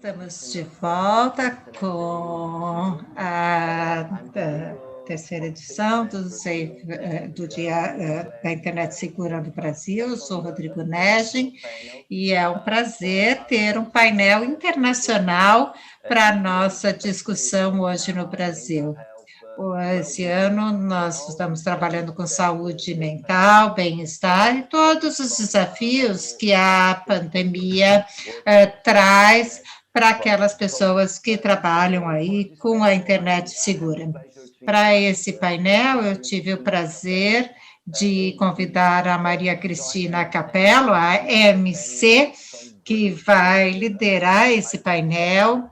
Estamos de volta com a terceira edição do Dia da Internet Segura no Brasil. Eu sou Rodrigo Negin e é um prazer ter um painel internacional para a nossa discussão hoje no Brasil. Esse ano nós estamos trabalhando com saúde mental, bem-estar e todos os desafios que a pandemia traz para aquelas pessoas que trabalham aí com a internet segura. Para esse painel, eu tive o prazer de convidar a Maria Cristina Capello, a MC, que vai liderar esse painel,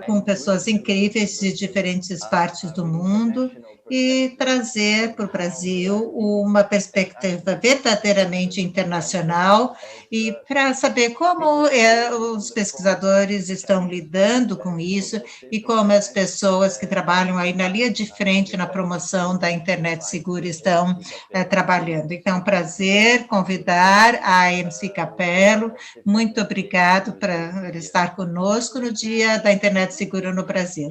com pessoas incríveis de diferentes partes do mundo e trazer para o Brasil uma perspectiva verdadeiramente internacional e para saber como os pesquisadores estão lidando com isso e como as pessoas que trabalham aí na linha de frente na promoção da internet segura estão trabalhando. Então, prazer convidar a MC Capello, muito obrigado por estar conosco no Dia da Internet Segura no Brasil.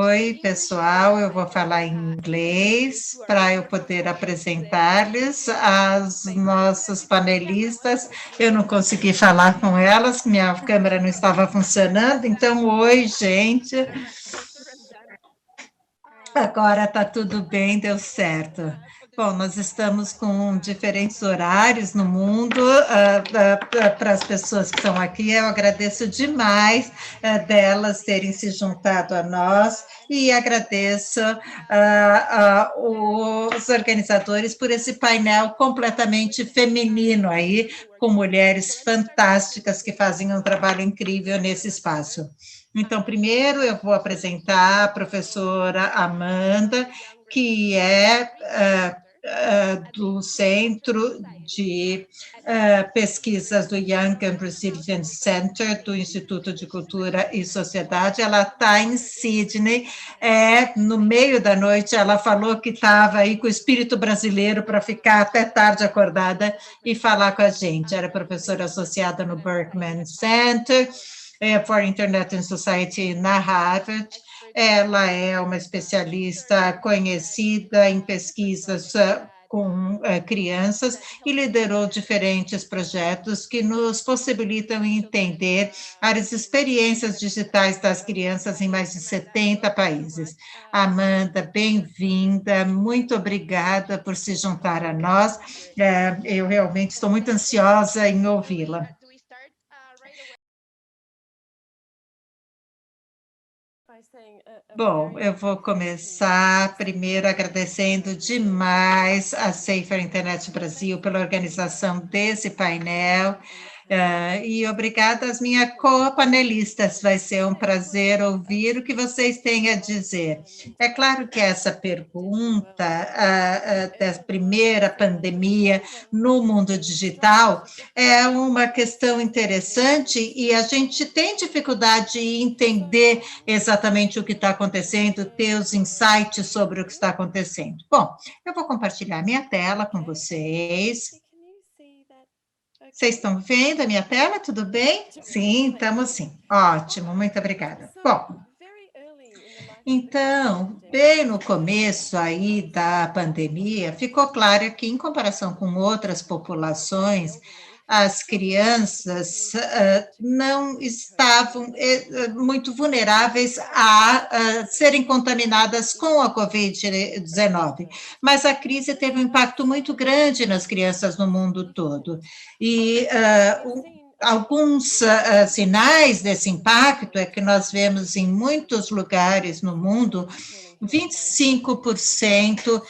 Oi, pessoal, eu vou falar em inglês para eu poder apresentar-lhes as nossas panelistas. Eu não consegui falar com elas, minha câmera não estava funcionando, então, oi, gente. Agora está tudo bem, deu certo. Bom, nós estamos com diferentes horários no mundo, para as pessoas que estão aqui, eu agradeço demais delas terem se juntado a nós e agradeço os organizadores por esse painel completamente feminino aí, com mulheres fantásticas que fazem um trabalho incrível nesse espaço. Então, primeiro eu vou apresentar a professora Amanda, que é do Centro de Pesquisas do Young and Resilient Center, do Instituto de Cultura e Sociedade. Ela está em Sydney, no meio da noite, ela falou que estava aí com o espírito brasileiro para ficar até tarde acordada e falar com a gente. Era professora associada no Berkman Center for Internet and Society na Harvard. Ela é uma especialista conhecida em pesquisas com crianças e liderou diferentes projetos que nos possibilitam entender as experiências digitais das crianças em mais de 70 países. Amanda, bem-vinda, muito obrigada por se juntar a nós. Eu realmente estou muito ansiosa em ouvi-la. Bom, eu vou começar primeiro agradecendo demais a Safer Internet Brasil pela organização desse painel, e obrigada às minhas co-panelistas, vai ser um prazer ouvir o que vocês têm a dizer. É claro que essa pergunta da primeira pandemia no mundo digital é uma questão interessante e a gente tem dificuldade em entender exatamente o que está acontecendo, ter os insights sobre o que está acontecendo. Bom, eu vou compartilhar minha tela com vocês. Vocês estão vendo a minha tela? Tudo bem? Sim, estamos sim. Ótimo, muito obrigada. Bom, então, bem no começo aí da pandemia, ficou claro que, em comparação com outras populações, as crianças não estavam muito vulneráveis a serem contaminadas com a Covid-19, mas a crise teve um impacto muito grande nas crianças no mundo todo, e alguns sinais desse impacto é que nós vemos em muitos lugares no mundo 25%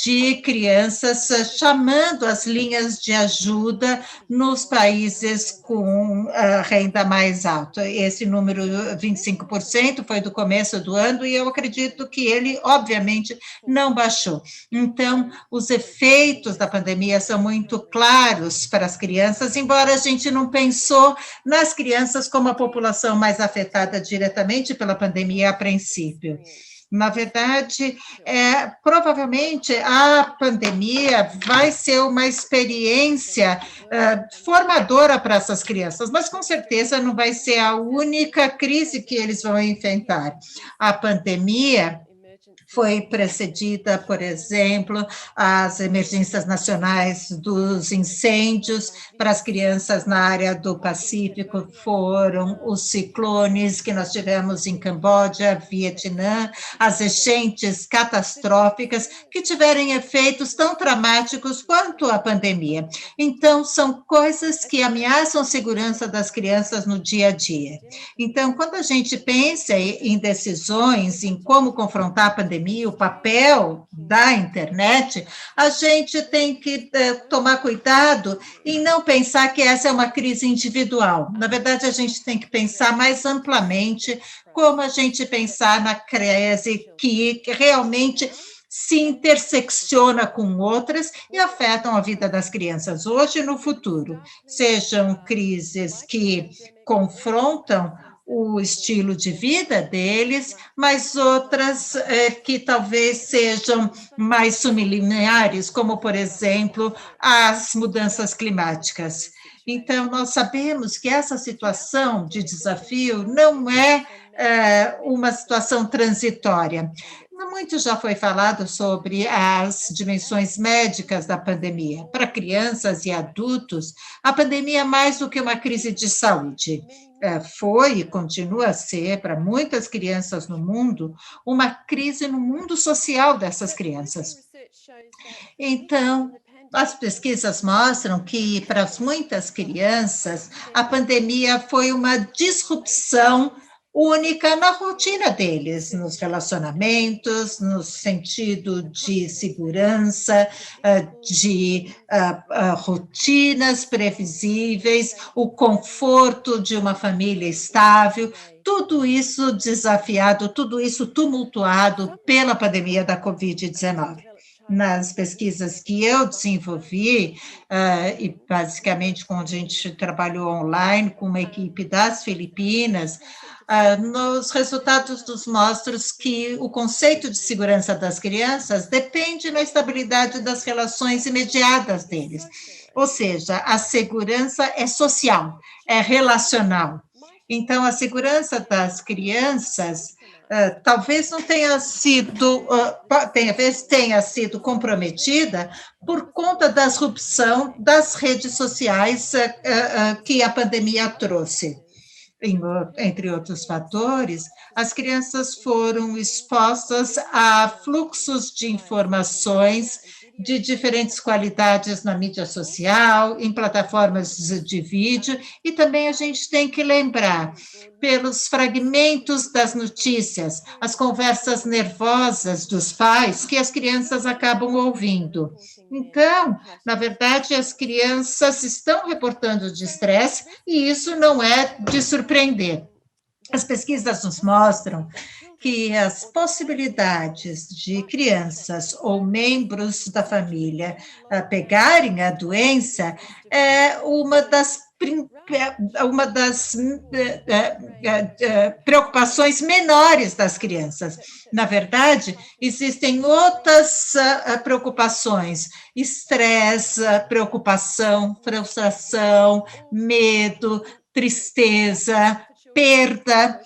de crianças chamando as linhas de ajuda nos países com renda mais alta. Esse número, 25%, foi do começo do ano e eu acredito que ele, obviamente, não baixou. Então, os efeitos da pandemia são muito claros para as crianças, embora a gente não pensou nas crianças como a população mais afetada diretamente pela pandemia a princípio. Na verdade, provavelmente a pandemia vai ser uma experiência formadora para essas crianças, mas com certeza não vai ser a única crise que eles vão enfrentar. A pandemia foi precedida, por exemplo, as emergências nacionais dos incêndios para as crianças na área do Pacífico, foram os ciclones que nós tivemos em Camboja, Vietnã, as enchentes catastróficas que tiveram efeitos tão dramáticos quanto a pandemia. Então, são coisas que ameaçam a segurança das crianças no dia a dia. Então, quando a gente pensa em decisões, em como confrontar a pandemia, o papel da internet, a gente tem que tomar cuidado e não pensar que essa é uma crise individual. Na verdade, a gente tem que pensar mais amplamente como a gente pensar na crise que realmente se intersecciona com outras e afetam a vida das crianças hoje e no futuro. Sejam crises que confrontam o estilo de vida deles, mas outras que talvez sejam mais subliminares, como, por exemplo, as mudanças climáticas. Então, nós sabemos que essa situação de desafio não é uma situação transitória. Muito já foi falado sobre as dimensões médicas da pandemia. Para crianças e adultos, a pandemia é mais do que uma crise de saúde. Foi e continua a ser, para muitas crianças no mundo, uma crise no mundo social dessas crianças. Então, as pesquisas mostram que, para muitas crianças, a pandemia foi uma disrupção única na rotina deles, nos relacionamentos, no sentido de segurança, de rotinas previsíveis, o conforto de uma família estável, tudo isso desafiado, tudo isso tumultuado pela pandemia da Covid-19. Nas pesquisas que eu desenvolvi, e basicamente quando a gente trabalhou online com uma equipe das Filipinas, nos resultados nos mostram que o conceito de segurança das crianças depende da estabilidade das relações imediatas deles. Ou seja, a segurança é social, é relacional. Então, a segurança das crianças talvez não tenha sido, talvez tenha sido comprometida por conta da disrupção das redes sociais que a pandemia trouxe. Entre outros fatores, as crianças foram expostas a fluxos de informações de diferentes qualidades na mídia social, em plataformas de vídeo, e também a gente tem que lembrar, pelos fragmentos das notícias, as conversas nervosas dos pais que as crianças acabam ouvindo. Então, na verdade, as crianças estão reportando de estresse e isso não é de surpreender. As pesquisas nos mostram que as possibilidades de crianças ou membros da família pegarem a doença é uma das preocupações menores das crianças. Na verdade, existem outras preocupações, estresse, preocupação, frustração, medo, tristeza, perda,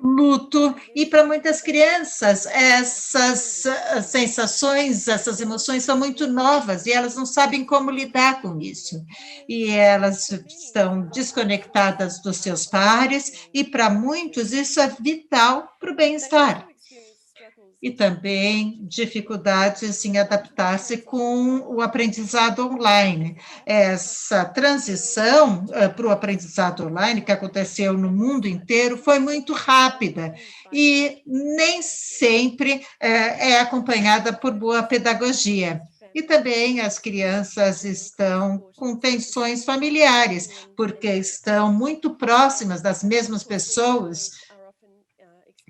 luto, e para muitas crianças essas sensações, essas emoções são muito novas e elas não sabem como lidar com isso. E elas estão desconectadas dos seus pares e para muitos isso é vital para o bem-estar. E também dificuldades em adaptar-se com o aprendizado online. Essa transição para o aprendizado online, que aconteceu no mundo inteiro, foi muito rápida e nem sempre é acompanhada por boa pedagogia. E também as crianças estão com tensões familiares, porque estão muito próximas das mesmas pessoas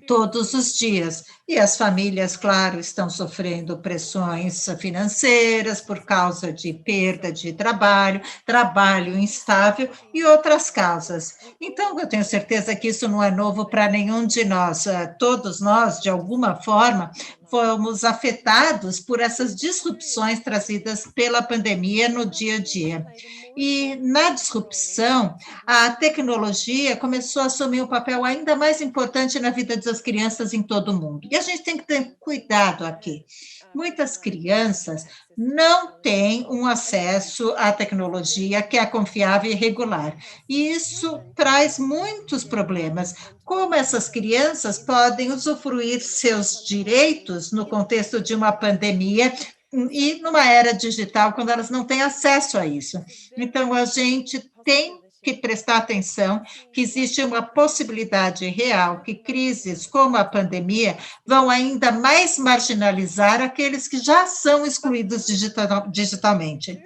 todos os dias. E as famílias, claro, estão sofrendo pressões financeiras por causa de perda de trabalho, trabalho instável e outras causas. Então, eu tenho certeza que isso não é novo para nenhum de nós. Todos nós, de alguma forma, fomos afetados por essas disrupções trazidas pela pandemia no dia a dia. E na disrupção, a tecnologia começou a assumir um papel ainda mais importante na vida das crianças em todo o mundo. E a gente tem que ter cuidado aqui. Muitas crianças não têm um acesso à tecnologia que é confiável e regular. E isso traz muitos problemas. Como essas crianças podem usufruir seus direitos no contexto de uma pandemia e numa era digital, quando elas não têm acesso a isso. Então, a gente tem que prestar atenção que existe uma possibilidade real que crises como a pandemia vão ainda mais marginalizar aqueles que já são excluídos digitalmente.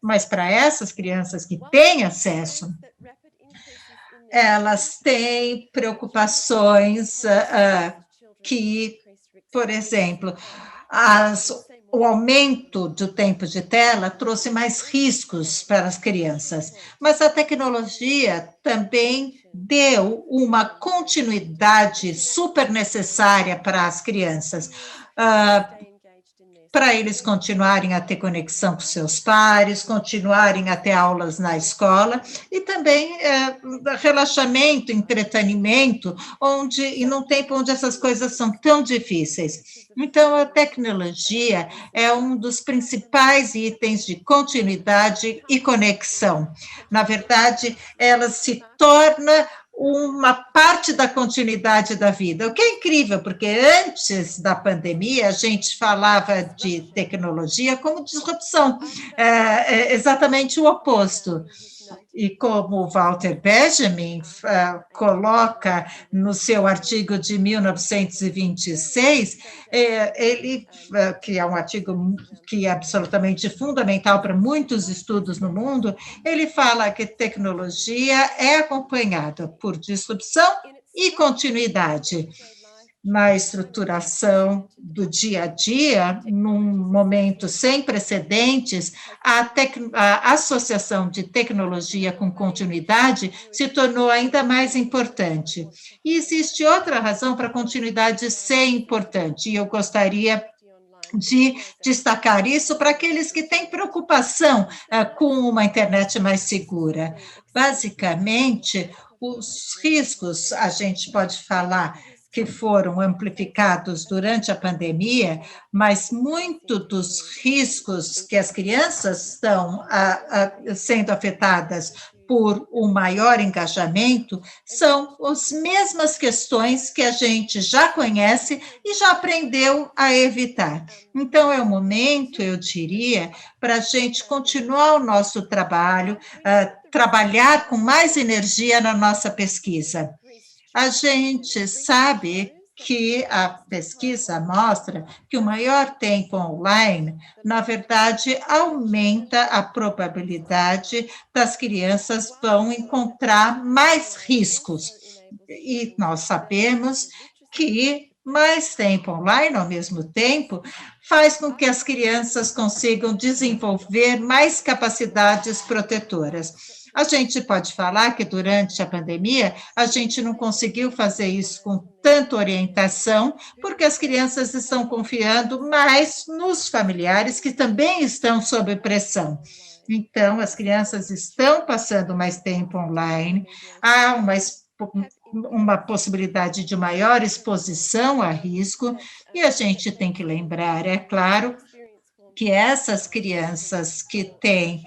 Mas para essas crianças que têm acesso, elas têm preocupações que, por exemplo, as, o aumento do tempo de tela trouxe mais riscos para as crianças, mas a tecnologia também deu uma continuidade super necessária para as crianças. Para eles continuarem a ter conexão com seus pares, continuarem a ter aulas na escola, e também relaxamento, entretenimento, e num tempo onde essas coisas são tão difíceis. Então, a tecnologia é um dos principais itens de continuidade e conexão. Na verdade, ela se torna uma parte da continuidade da vida, o que é incrível, porque antes da pandemia a gente falava de tecnologia como disrupção, exatamente o oposto. E como o Walter Benjamin coloca no seu artigo de 1926, que é um artigo que é absolutamente fundamental para muitos estudos no mundo, ele fala que tecnologia é acompanhada por disrupção e continuidade na estruturação do dia a dia, num momento sem precedentes, a associação de tecnologia com continuidade se tornou ainda mais importante. E existe outra razão para a continuidade ser importante, e eu gostaria de destacar isso para aqueles que têm preocupação com uma internet mais segura. Basicamente, os riscos, a gente pode falar, que foram amplificados durante a pandemia, mas muito dos riscos que as crianças estão sendo afetadas por um maior engajamento são as mesmas questões que a gente já conhece e já aprendeu a evitar. Então, é o momento, eu diria, para a gente continuar o nosso trabalho, trabalhar com mais energia na nossa pesquisa. A gente sabe que a pesquisa mostra que o maior tempo online, na verdade, aumenta a probabilidade das crianças vão encontrar mais riscos. E nós sabemos que mais tempo online, ao mesmo tempo, faz com que as crianças consigam desenvolver mais capacidades protetoras. A gente pode falar que durante a pandemia a gente não conseguiu fazer isso com tanta orientação, porque as crianças estão confiando mais nos familiares que também estão sob pressão. Então, as crianças estão passando mais tempo online, há uma possibilidade de maior exposição a risco, e a gente tem que lembrar, é claro, que essas crianças que têm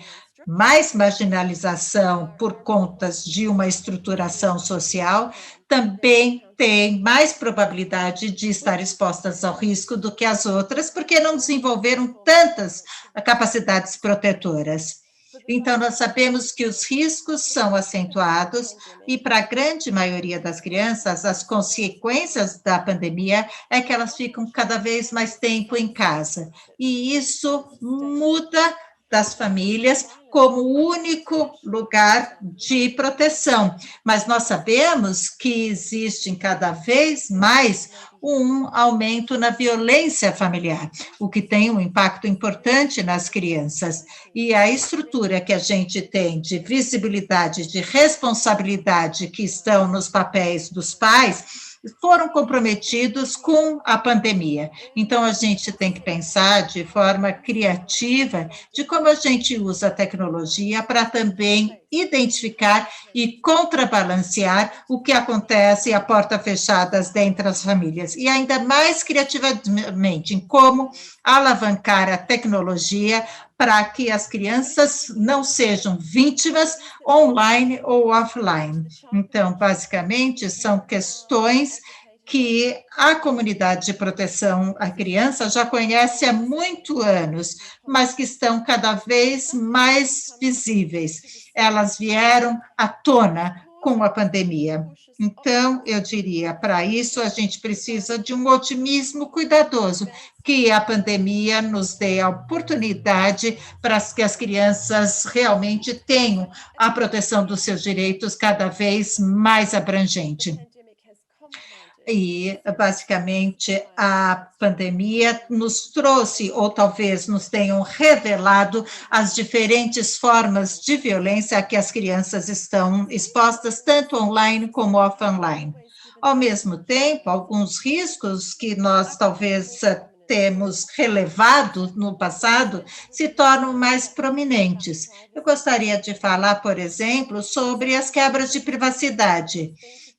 mais marginalização por contas de uma estruturação social, também têm mais probabilidade de estar expostas ao risco do que as outras, porque não desenvolveram tantas capacidades protetoras. Então, nós sabemos que os riscos são acentuados e, para a grande maioria das crianças, as consequências da pandemia é que elas ficam cada vez mais tempo em casa. E isso muda das famílias, como único lugar de proteção, mas nós sabemos que existe cada vez mais um aumento na violência familiar, o que tem um impacto importante nas crianças. E a estrutura que a gente tem de visibilidade, de responsabilidade que estão nos papéis dos pais, foram comprometidos com a pandemia. Então, a gente tem que pensar de forma criativa de como a gente usa a tecnologia para também identificar e contrabalancear o que acontece a porta fechadas dentro das famílias. E ainda mais criativamente, em como alavancar a tecnologia para que as crianças não sejam vítimas online ou offline. Então, basicamente, são questões que a comunidade de proteção à criança já conhece há muitos anos, mas que estão cada vez mais visíveis. Elas vieram à tona com a pandemia. Então, eu diria, para isso a gente precisa de um otimismo cuidadoso, que a pandemia nos dê a oportunidade para que as crianças realmente tenham a proteção dos seus direitos cada vez mais abrangente. E, basicamente, a pandemia nos trouxe, ou talvez nos tenham revelado, as diferentes formas de violência a que as crianças estão expostas, tanto online como offline. Ao mesmo tempo, alguns riscos que nós talvez temos relevado no passado se tornam mais prominentes. Eu gostaria de falar, por exemplo, sobre as quebras de privacidade.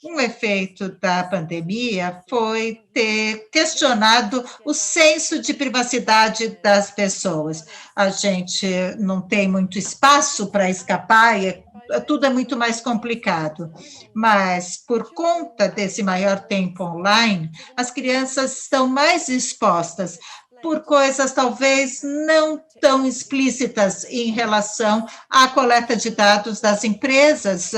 Um efeito da pandemia foi ter questionado o senso de privacidade das pessoas. A gente não tem muito espaço para escapar e tudo é muito mais complicado. Mas, por conta desse maior tempo online, as crianças estão mais expostas por coisas talvez não tão explícitas em relação à coleta de dados das empresas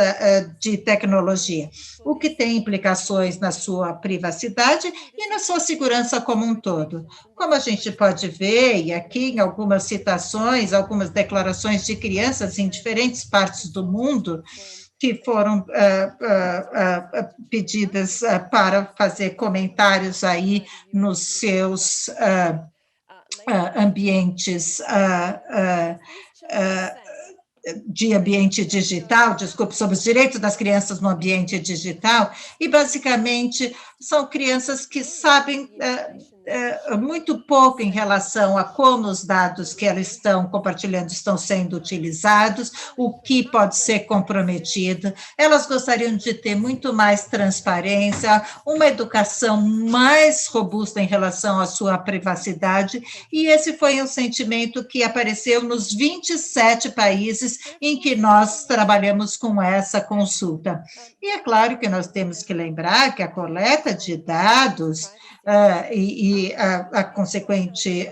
de tecnologia, o que tem implicações na sua privacidade e na sua segurança como um todo. Como a gente pode ver, e aqui em algumas citações, algumas declarações de crianças em diferentes partes do mundo, que foram pedidas para fazer comentários aí nos seus ambientes de ambiente digital, desculpe, sobre os direitos das crianças no ambiente digital, e basicamente são crianças que sabem muito pouco em relação a como os dados que elas estão compartilhando estão sendo utilizados, o que pode ser comprometido. Elas gostariam de ter muito mais transparência, uma educação mais robusta em relação à sua privacidade, e esse foi um sentimento que apareceu nos 27 países em que nós trabalhamos com essa consulta. E é claro que nós temos que lembrar que a coleta de dados e a consequente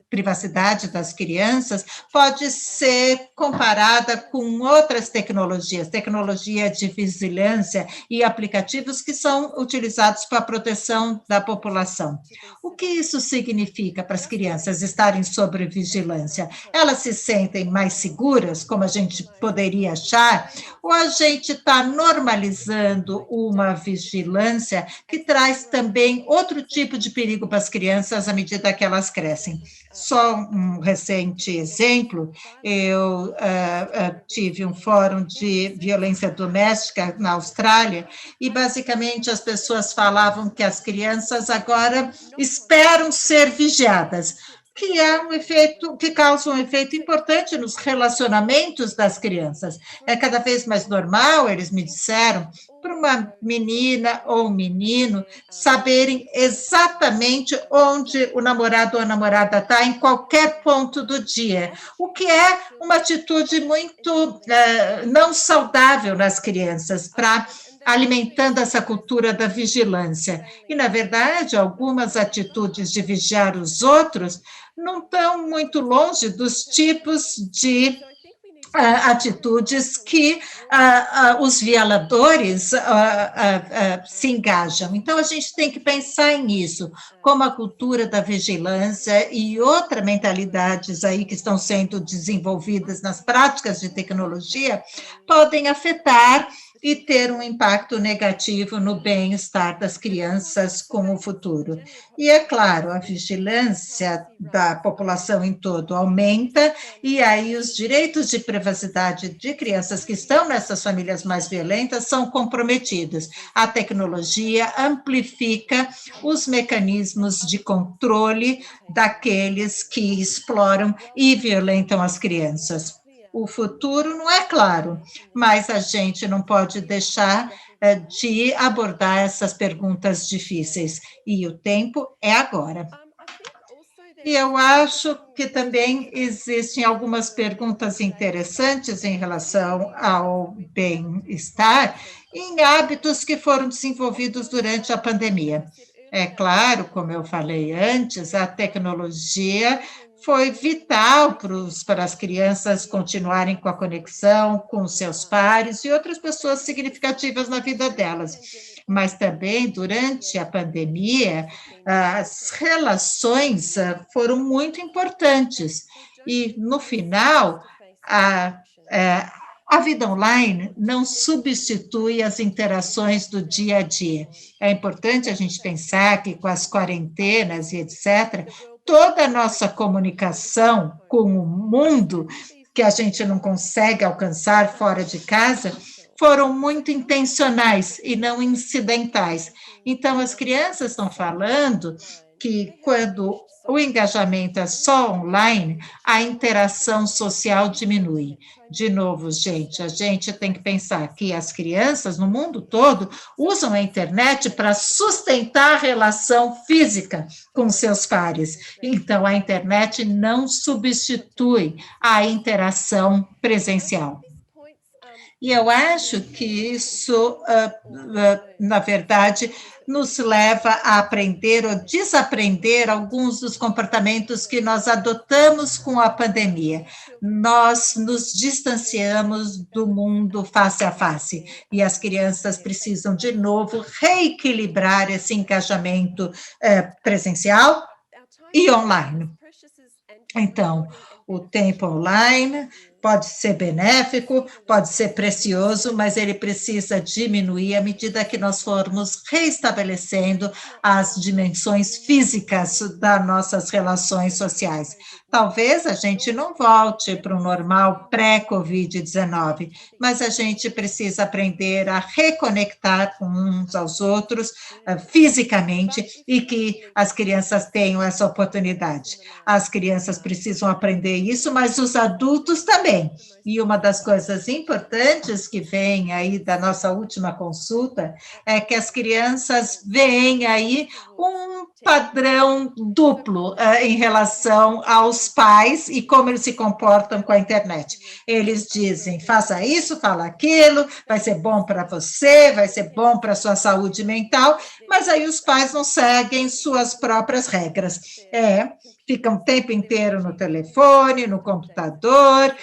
privacidade das crianças pode ser comparada com outras tecnologias, tecnologia de vigilância e aplicativos que são utilizados para a proteção da população. O que isso significa para as crianças estarem sob vigilância? Elas se sentem mais seguras, como a gente poderia achar, ou a gente está normalizando uma vigilância que traz também outro tipo de perigo para as crianças à medida que elas crescem? Só um recente exemplo, eu tive um fórum de violência doméstica na Austrália, e basicamente as pessoas falavam que as crianças agora esperam ser vigiadas, que é um efeito, que causa um efeito importante nos relacionamentos das crianças. É cada vez mais normal, eles me disseram, para uma menina ou um menino saberem exatamente onde o namorado ou a namorada está em qualquer ponto do dia, o que é uma atitude muito não saudável nas crianças, para alimentando essa cultura da vigilância. E, na verdade, algumas atitudes de vigiar os outros não estão muito longe dos tipos de atitudes que os violadores se engajam. Então, a gente tem que pensar nisso, como a cultura da vigilância e outras mentalidades aí que estão sendo desenvolvidas nas práticas de tecnologia podem afetar e ter um impacto negativo no bem-estar das crianças com o futuro. E, é claro, a vigilância da população em todo aumenta, e aí os direitos de privacidade de crianças que estão nessas famílias mais violentas são comprometidos. A tecnologia amplifica os mecanismos de controle daqueles que exploram e violentam as crianças. O futuro não é claro, mas a gente não pode deixar de abordar essas perguntas difíceis, e o tempo é agora. E eu acho que também existem algumas perguntas interessantes em relação ao bem-estar em hábitos que foram desenvolvidos durante a pandemia. É claro, como eu falei antes, a tecnologia foi vital para as crianças continuarem com a conexão com seus pares e outras pessoas significativas na vida delas. Mas também, durante a pandemia, as relações foram muito importantes. E, no final, a, a vida online não substitui as interações do dia a dia. É importante a gente pensar que, com as quarentenas e etc., toda a nossa comunicação com o mundo, que a gente não consegue alcançar fora de casa, foram muito intencionais e não incidentais. Então, as crianças estão falando que, quando o engajamento é só online, a interação social diminui. De novo, gente, a gente tem que pensar que as crianças no mundo todo usam a internet para sustentar a relação física com seus pares. Então, a internet não substitui a interação presencial. E eu acho que isso, na verdade, nos leva a aprender ou desaprender alguns dos comportamentos que nós adotamos com a pandemia. Nós nos distanciamos do mundo face a face, e as crianças precisam, de novo, reequilibrar esse engajamento presencial e online. Então, o tempo online pode ser benéfico, pode ser precioso, mas ele precisa diminuir à medida que nós formos reestabelecendo as dimensões físicas das nossas relações sociais. Talvez a gente não volte para o normal pré-Covid-19, mas a gente precisa aprender a reconectar com uns aos outros fisicamente, e que as crianças tenham essa oportunidade. As crianças precisam aprender isso, mas os adultos também. E uma das coisas importantes que vem aí da nossa última consulta é que as crianças veem aí um padrão duplo em relação aos pais e como eles se comportam com a internet. Eles dizem, faça isso, fala aquilo, vai ser bom para você, vai ser bom para a sua saúde mental, mas aí os pais não seguem suas próprias regras. Ficam o tempo inteiro no telefone, no computador,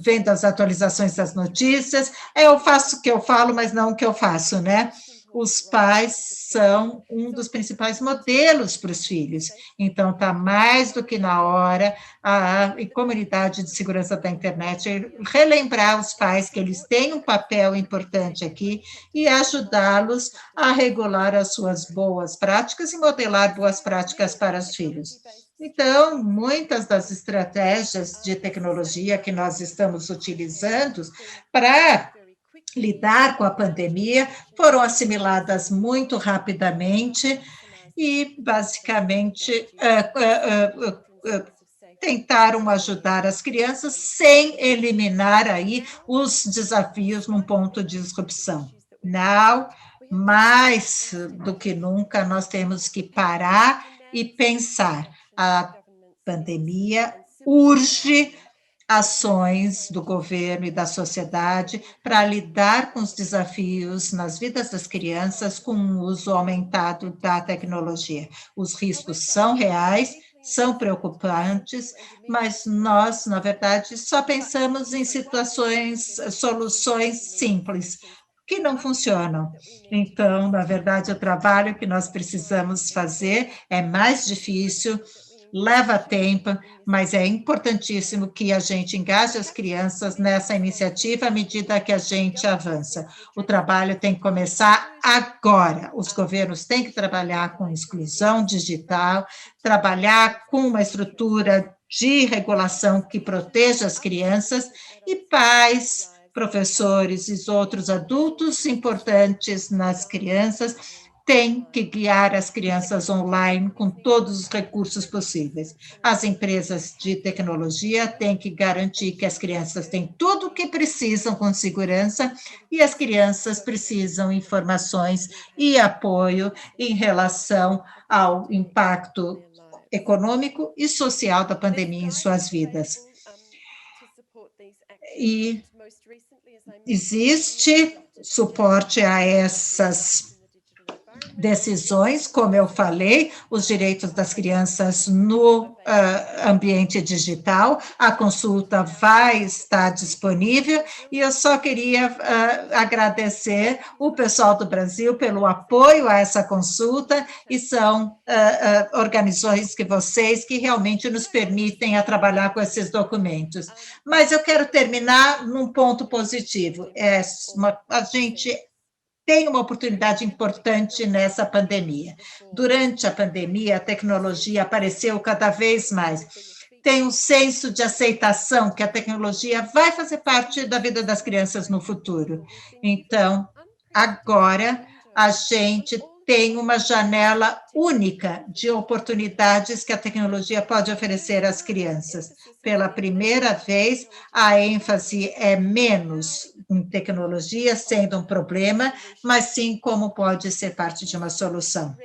vendo as atualizações das notícias. Eu faço o que eu falo, mas não o que eu faço, né? Os pais são um dos principais modelos para os filhos. Então, está mais do que na hora a comunidade de segurança da internet relembrar os pais que eles têm um papel importante aqui e ajudá-los a regular as suas boas práticas e modelar boas práticas para os filhos. Então, muitas das estratégias de tecnologia que nós estamos utilizando para lidar com a pandemia foram assimiladas muito rapidamente e, basicamente, tentaram ajudar as crianças sem eliminar aí os desafios num ponto de disrupção. Não, mais do que nunca, nós temos que parar e pensar. A pandemia urge ações do governo e da sociedade para lidar com os desafios nas vidas das crianças com o uso aumentado da tecnologia. Os riscos são reais, são preocupantes, mas nós, na verdade, só pensamos em soluções simples, que não funcionam. Então, na verdade, o trabalho que nós precisamos fazer é mais difícil, leva tempo, mas é importantíssimo que a gente engaje as crianças nessa iniciativa à medida que a gente avança. O trabalho tem que começar agora. Os governos têm que trabalhar com inclusão digital, trabalhar com uma estrutura de regulação que proteja as crianças e pais, professores e outros adultos importantes nas crianças têm que guiar as crianças online com todos os recursos possíveis. As empresas de tecnologia têm que garantir que as crianças têm tudo o que precisam com segurança e as crianças precisam informações e apoio em relação ao impacto econômico e social da pandemia em suas vidas. E existe suporte a essas decisões, como eu falei, os direitos das crianças no ambiente digital, a consulta vai estar disponível, e eu só queria agradecer o pessoal do Brasil pelo apoio a essa consulta, e são organizações que vocês que realmente nos permitem a trabalhar com esses documentos. Mas eu quero terminar num ponto positivo, a gente tem uma oportunidade importante nessa pandemia. Durante a pandemia, a tecnologia apareceu cada vez mais. Tem um senso de aceitação que a tecnologia vai fazer parte da vida das crianças no futuro. Então, agora, a gente tem uma janela única de oportunidades que a tecnologia pode oferecer às crianças. Pela primeira vez, a ênfase é menos em tecnologia sendo um problema, mas sim como pode ser parte de uma solução.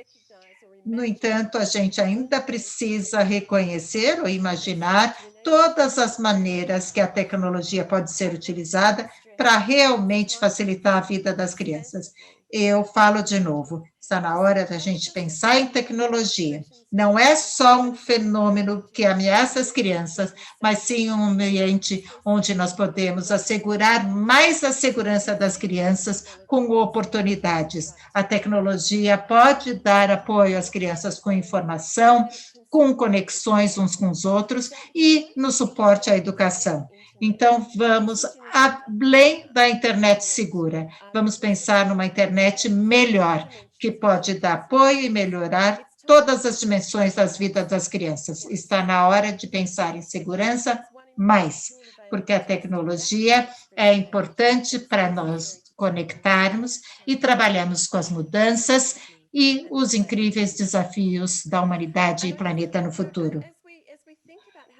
No entanto, a gente ainda precisa reconhecer ou imaginar todas as maneiras que a tecnologia pode ser utilizada para realmente facilitar a vida das crianças. Eu falo de novo, está na hora da gente pensar em tecnologia. Não é só um fenômeno que ameaça as crianças, mas sim um ambiente onde nós podemos assegurar mais a segurança das crianças com oportunidades. A tecnologia pode dar apoio às crianças com informação, com conexões uns com os outros e no suporte à educação. Então, vamos além da internet segura, vamos pensar numa internet melhor, que pode dar apoio e melhorar todas as dimensões das vidas das crianças. Está na hora de pensar em segurança mais, porque a tecnologia é importante para nós conectarmos e trabalharmos com as mudanças e os incríveis desafios da humanidade e planeta no futuro.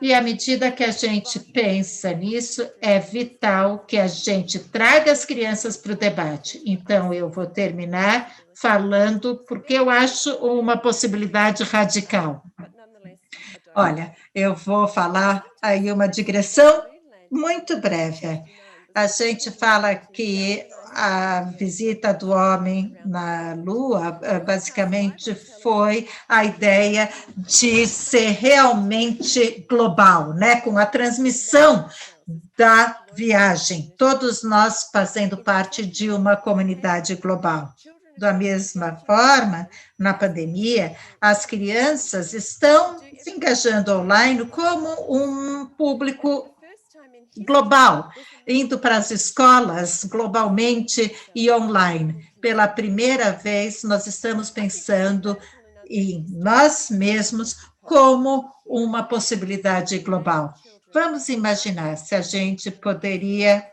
E à medida que a gente pensa nisso, é vital que a gente traga as crianças para o debate. Então, eu vou terminar falando porque eu acho uma possibilidade radical. Olha, eu vou falar aí uma digressão muito breve. A gente fala que a visita do homem na Lua, basicamente, foi a ideia de ser realmente global, né? Com a transmissão da viagem, todos nós fazendo parte de uma comunidade global. Da mesma forma, na pandemia, as crianças estão se engajando online como um público global, indo para as escolas globalmente e online. Pela primeira vez, nós estamos pensando em nós mesmos como uma possibilidade global. Vamos imaginar se a gente poderia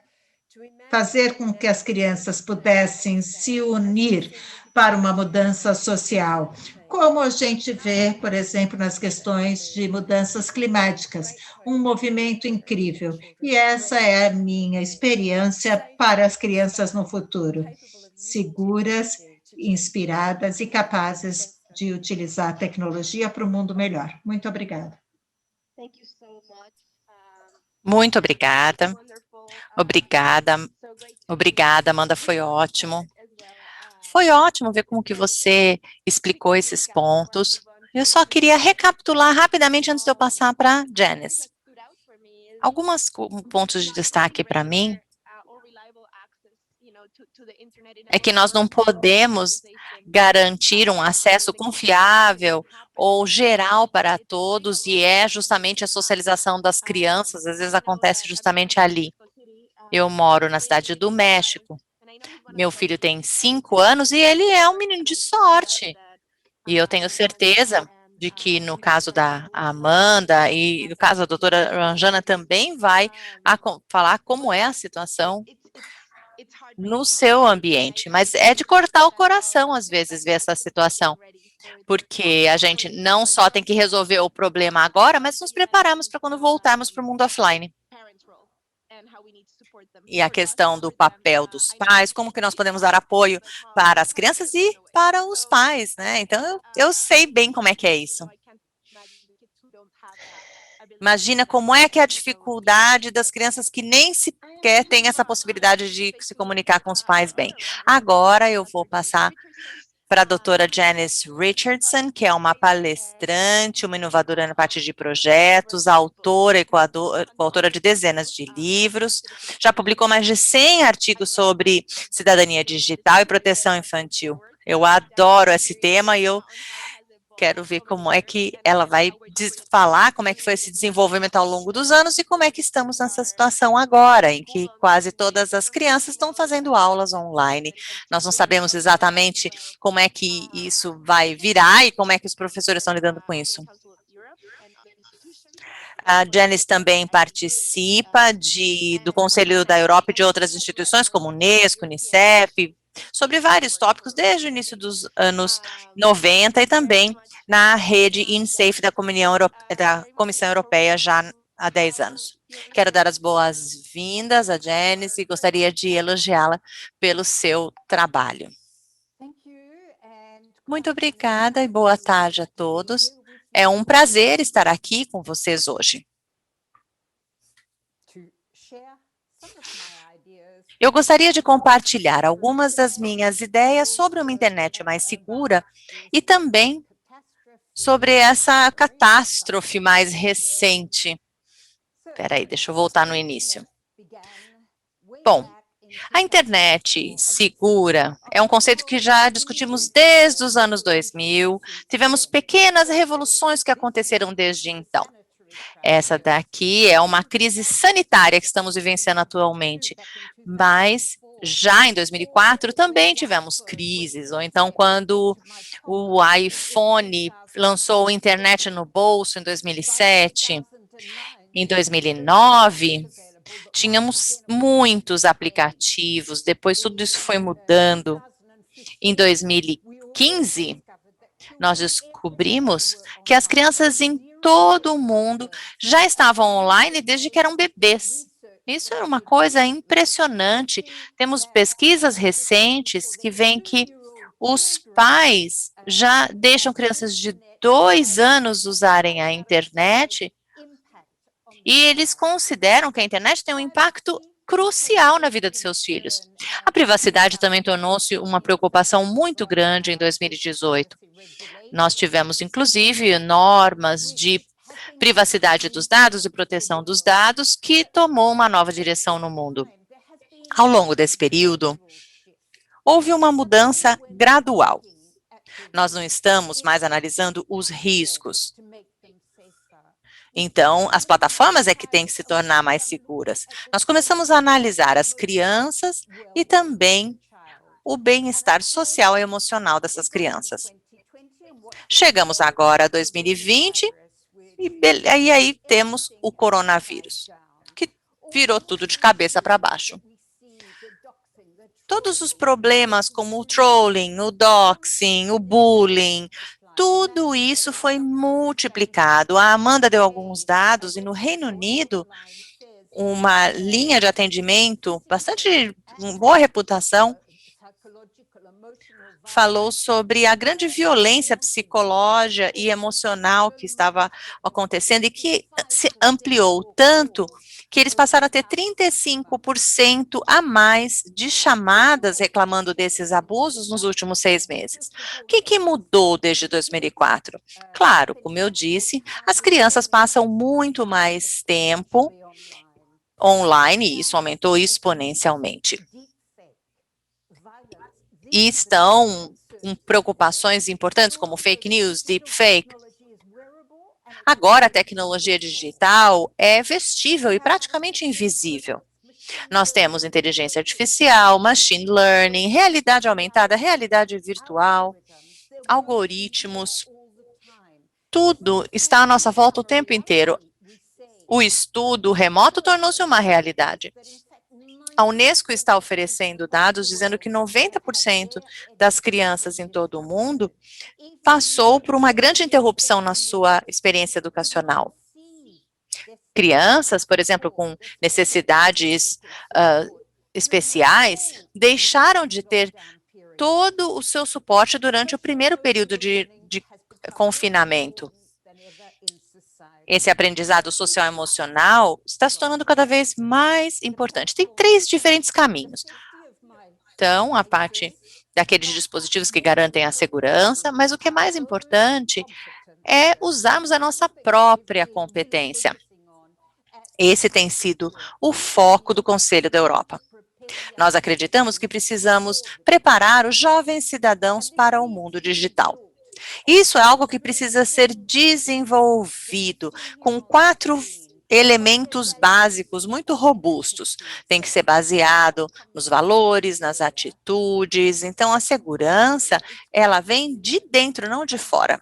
fazer com que as crianças pudessem se unir para uma mudança social, como a gente vê, por exemplo, nas questões de mudanças climáticas, um movimento incrível. E essa é a minha experiência para as crianças no futuro, seguras, inspiradas e capazes de utilizar a tecnologia para um mundo melhor. Muito obrigada. Muito obrigada. Obrigada, Amanda, foi ótimo. Foi ótimo ver como que você explicou esses pontos. Eu só queria recapitular rapidamente antes de eu passar para Janice. Alguns pontos de destaque para mim é que nós não podemos garantir um acesso confiável ou geral para todos, e é justamente a socialização das crianças, às vezes acontece justamente ali. Eu moro na cidade do México, meu filho tem 5 anos e ele é um menino de sorte, e eu tenho certeza de que no caso da Amanda e no caso da doutora Ranjana também vai falar como é a situação no seu ambiente, mas é de cortar o coração, às vezes, ver essa situação, porque a gente não só tem que resolver o problema agora, mas nos prepararmos para quando voltarmos para o mundo offline. E a questão do papel dos pais, como que nós podemos dar apoio para as crianças e para os pais, né? Então, eu sei bem como é que é isso. Imagina como é que é a dificuldade das crianças que nem sequer têm essa possibilidade de se comunicar com os pais bem. Agora eu vou passar para a doutora Janice Richardson, que é uma palestrante, uma inovadora na parte de projetos, autora e coautora de dezenas de livros, já publicou mais de 100 artigos sobre cidadania digital e proteção infantil. Eu adoro esse tema e eu quero ver como é que ela vai falar como é que foi esse desenvolvimento ao longo dos anos e como é que estamos nessa situação agora, em que quase todas as crianças estão fazendo aulas online. Nós não sabemos exatamente como é que isso vai virar e como é que os professores estão lidando com isso. A Janice também participa do Conselho da Europa e de outras instituições, como Unesco, Unicef, sobre vários tópicos desde o início dos anos 90 e também na rede InSafe da Comissão Europeia já há 10 anos. Quero dar as boas-vindas a Janice e gostaria de elogiá-la pelo seu trabalho. Muito obrigada e boa tarde a todos. É um prazer estar aqui com vocês hoje. Eu gostaria de compartilhar algumas das minhas ideias sobre uma internet mais segura e também sobre essa catástrofe mais recente. Espera aí, deixa eu voltar no início. Bom, a internet segura é um conceito que já discutimos desde os anos 2000, tivemos pequenas revoluções que aconteceram desde então. Essa daqui é uma crise sanitária que estamos vivenciando atualmente, mas já em 2004 também tivemos crises, ou então quando o iPhone lançou a internet no bolso em 2007, em 2009, tínhamos muitos aplicativos, depois tudo isso foi mudando. Em 2015, nós descobrimos que as crianças em todo o mundo já estavam online desde que eram bebês. Isso era uma coisa impressionante. Temos pesquisas recentes que veem que os pais já deixam crianças de 2 anos usarem a internet e eles consideram que a internet tem um impacto crucial na vida de seus filhos. A privacidade também tornou-se uma preocupação muito grande em 2018. Nós tivemos, inclusive, normas de privacidade dos dados e proteção dos dados que tomou uma nova direção no mundo. Ao longo desse período, houve uma mudança gradual. Nós não estamos mais analisando os riscos. Então, as plataformas é que têm que se tornar mais seguras. Nós começamos a analisar as crianças e também o bem-estar social e emocional dessas crianças. Chegamos agora a 2020 e aí temos o coronavírus, que virou tudo de cabeça para baixo. Todos os problemas como o trolling, o doxing, o bullying, tudo isso foi multiplicado. A Amanda deu alguns dados e no Reino Unido, uma linha de atendimento bastante boa reputação falou sobre a grande violência psicológica e emocional que estava acontecendo e que se ampliou tanto que eles passaram a ter 35% a mais de chamadas reclamando desses abusos nos últimos 6 meses. O que mudou desde 2004? Claro, como eu disse, as crianças passam muito mais tempo online e isso aumentou exponencialmente. E estão com preocupações importantes como fake news, deepfake. Agora a tecnologia digital é vestível e praticamente invisível. Nós temos inteligência artificial, machine learning, realidade aumentada, realidade virtual, algoritmos. Tudo está à nossa volta o tempo inteiro. O estudo remoto tornou-se uma realidade. A Unesco está oferecendo dados dizendo que 90% das crianças em todo o mundo passou por uma grande interrupção na sua experiência educacional. Crianças, por exemplo, com necessidades especiais, deixaram de ter todo o seu suporte durante o primeiro período de confinamento. Esse aprendizado social e emocional está se tornando cada vez mais importante. Tem 3 diferentes caminhos. Então, a parte daqueles dispositivos que garantem a segurança, mas o que é mais importante é usarmos a nossa própria competência. Esse tem sido o foco do Conselho da Europa. Nós acreditamos que precisamos preparar os jovens cidadãos para o mundo digital. Isso é algo que precisa ser desenvolvido com 4 elementos básicos muito robustos. Tem que ser baseado nos valores, nas atitudes. Então, a segurança, ela vem de dentro, não de fora.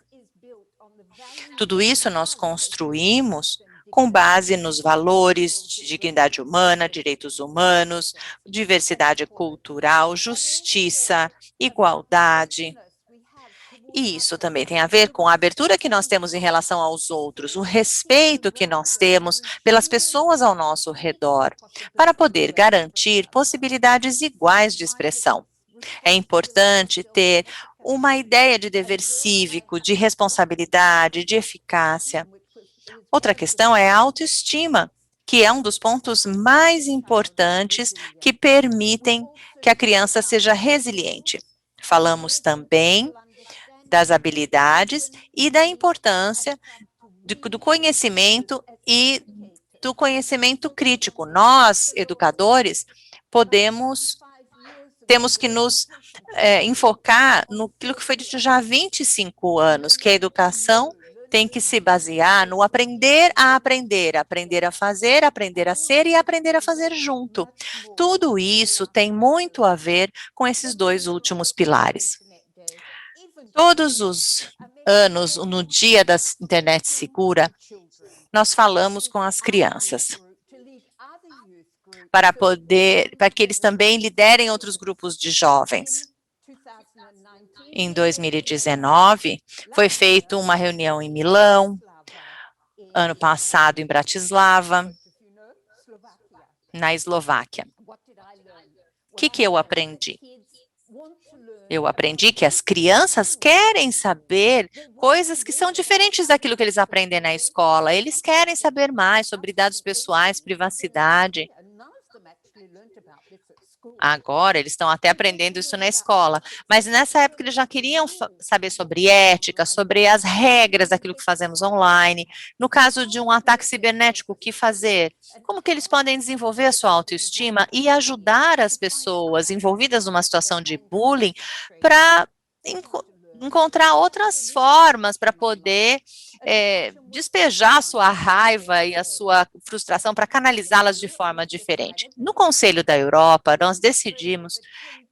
Tudo isso nós construímos com base nos valores de dignidade humana, direitos humanos, diversidade cultural, justiça, igualdade. E isso também tem a ver com a abertura que nós temos em relação aos outros, o respeito que nós temos pelas pessoas ao nosso redor, para poder garantir possibilidades iguais de expressão. É importante ter uma ideia de dever cívico, de responsabilidade, de eficácia. Outra questão é a autoestima, que é um dos pontos mais importantes que permitem que a criança seja resiliente. Falamos também das habilidades e da importância do conhecimento e do conhecimento crítico. Nós, educadores, temos que nos enfocar no que foi dito já há 25 anos, que a educação tem que se basear no aprender a fazer, aprender a ser e aprender a fazer junto. Tudo isso tem muito a ver com esses 2 últimos pilares. Todos os anos, no dia da internet segura, nós falamos com as crianças para que eles também liderem outros grupos de jovens. Em 2019, foi feita uma reunião em Milão, ano passado em Bratislava, na Eslováquia. O que eu aprendi? Eu aprendi que as crianças querem saber coisas que são diferentes daquilo que eles aprendem na escola. Eles querem saber mais sobre dados pessoais, privacidade. Agora, eles estão até aprendendo isso na escola, mas nessa época eles já queriam saber sobre ética, sobre as regras daquilo que fazemos online. No caso de um ataque cibernético, o que fazer? Como que eles podem desenvolver a sua autoestima e ajudar as pessoas envolvidas numa situação de bullying para encontrar outras formas para poder despejar a sua raiva e a sua frustração para canalizá-las de forma diferente. No Conselho da Europa, nós decidimos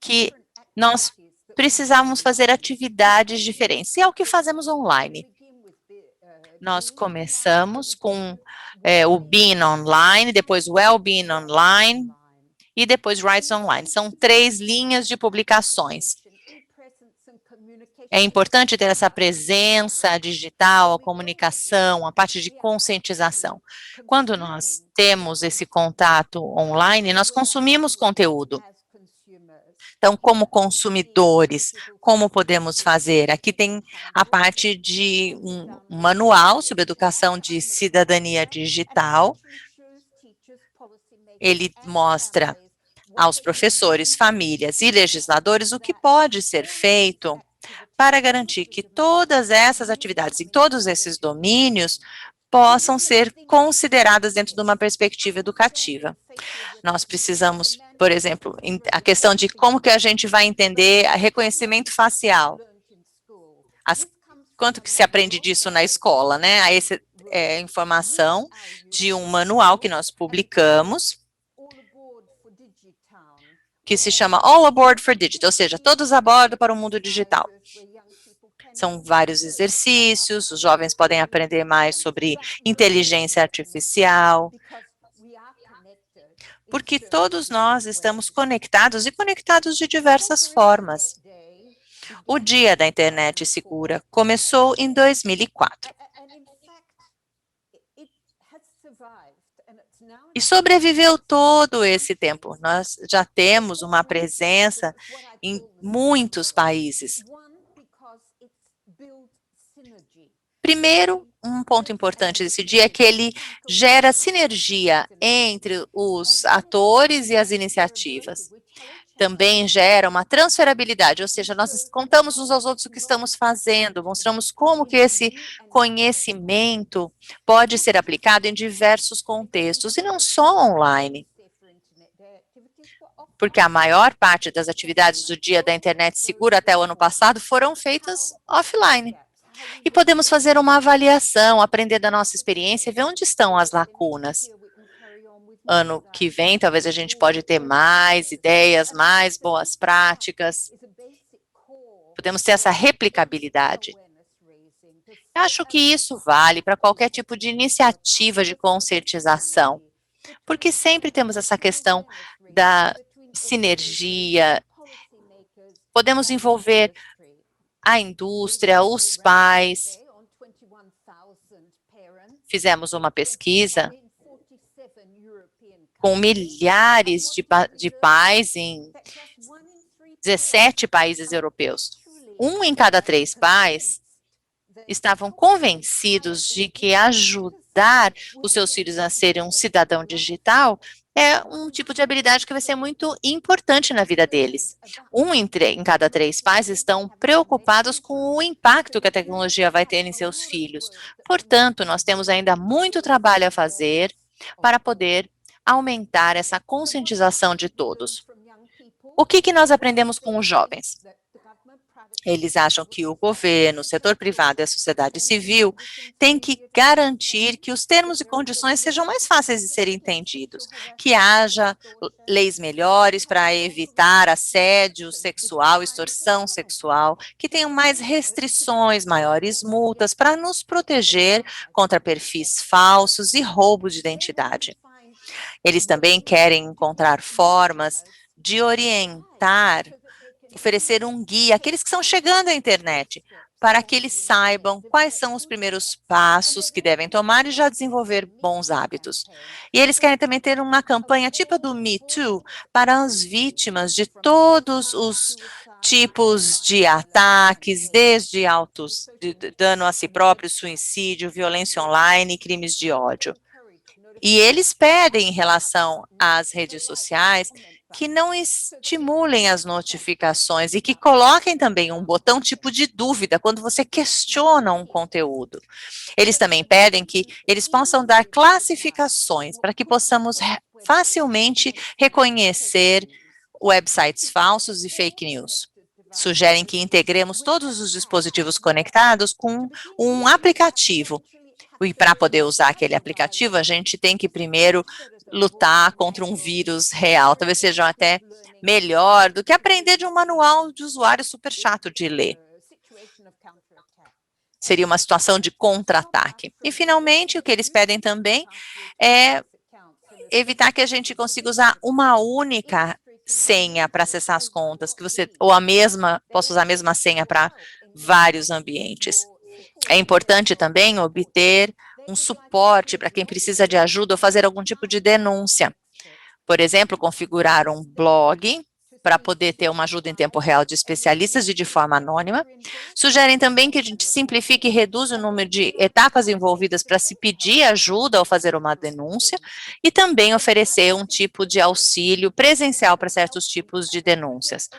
que nós precisávamos fazer atividades diferentes, e é o que fazemos online. Nós começamos com o Being Online, depois o Well-Being Online e depois Rights Online. São 3 linhas de publicações. É importante ter essa presença digital, a comunicação, a parte de conscientização. Quando nós temos esse contato online, nós consumimos conteúdo. Então, como consumidores, como podemos fazer? Aqui tem a parte de um manual sobre educação de cidadania digital. Ele mostra aos professores, famílias e legisladores o que pode ser feito para garantir que todas essas atividades em todos esses domínios possam ser consideradas dentro de uma perspectiva educativa. Nós precisamos, por exemplo, a questão de como que a gente vai entender reconhecimento facial. Quanto que se aprende disso na escola, né? Essa é informação de um manual que nós publicamos, que se chama All Aboard for Digital, ou seja, todos a bordo para o mundo digital. São vários exercícios, os jovens podem aprender mais sobre inteligência artificial, porque todos nós estamos conectados e conectados de diversas formas. O Dia da Internet Segura começou em 2004. E sobreviveu todo esse tempo. Nós já temos uma presença em muitos países. Primeiro, um ponto importante desse dia é que ele gera sinergia entre os atores e as iniciativas. Também gera uma transferabilidade, ou seja, nós contamos uns aos outros o que estamos fazendo, mostramos como que esse conhecimento pode ser aplicado em diversos contextos, e não só online. Porque a maior parte das atividades do Dia da Internet Segura até o ano passado foram feitas offline. E podemos fazer uma avaliação, aprender da nossa experiência e ver onde estão as lacunas. Ano que vem, talvez a gente pode ter mais ideias, mais boas práticas. Podemos ter essa replicabilidade. Eu acho que isso vale para qualquer tipo de iniciativa de conscientização, porque sempre temos essa questão da sinergia. Podemos envolver a indústria, os pais. Fizemos uma pesquisa com milhares de pais em 17 países europeus. 1 em cada 3 pais estavam convencidos de que ajudar os seus filhos a serem um cidadão digital é um tipo de habilidade que vai ser muito importante na vida deles. 1 em cada 3 pais estão preocupados com o impacto que a tecnologia vai ter em seus filhos. Portanto, nós temos ainda muito trabalho a fazer para poder aumentar essa conscientização de todos. O que nós aprendemos com os jovens? Eles acham que o governo, o setor privado e a sociedade civil têm que garantir que os termos e condições sejam mais fáceis de serem entendidos, que haja leis melhores para evitar assédio sexual, extorsão sexual, que tenham mais restrições, maiores multas para nos proteger contra perfis falsos e roubo de identidade. Eles também querem encontrar formas de orientar, oferecer um guia àqueles que estão chegando à internet, para que eles saibam quais são os primeiros passos que devem tomar e já desenvolver bons hábitos. E eles querem também ter uma campanha tipo a do Me Too para as vítimas de todos os tipos de ataques, desde de dano a si próprio, suicídio, violência online e crimes de ódio. E eles pedem, em relação às redes sociais, que não estimulem as notificações e que coloquem também um botão tipo de dúvida quando você questiona um conteúdo. Eles também pedem que eles possam dar classificações para que possamos facilmente reconhecer websites falsos e fake news. Sugerem que integremos todos os dispositivos conectados com um aplicativo. E para poder usar aquele aplicativo, a gente tem que primeiro lutar contra um vírus real. Talvez seja até melhor do que aprender de um manual de usuário super chato de ler. Seria uma situação de contra-ataque. E, finalmente, o que eles pedem também é evitar que a gente consiga usar uma única senha para acessar as contas, possa usar a mesma senha para vários ambientes. É importante também obter um suporte para quem precisa de ajuda ou fazer algum tipo de denúncia. Por exemplo, configurar um blog para poder ter uma ajuda em tempo real de especialistas e de forma anônima. Sugerem também que a gente simplifique e reduza o número de etapas envolvidas para se pedir ajuda ou fazer uma denúncia, e também oferecer um tipo de auxílio presencial para certos tipos de denúncias.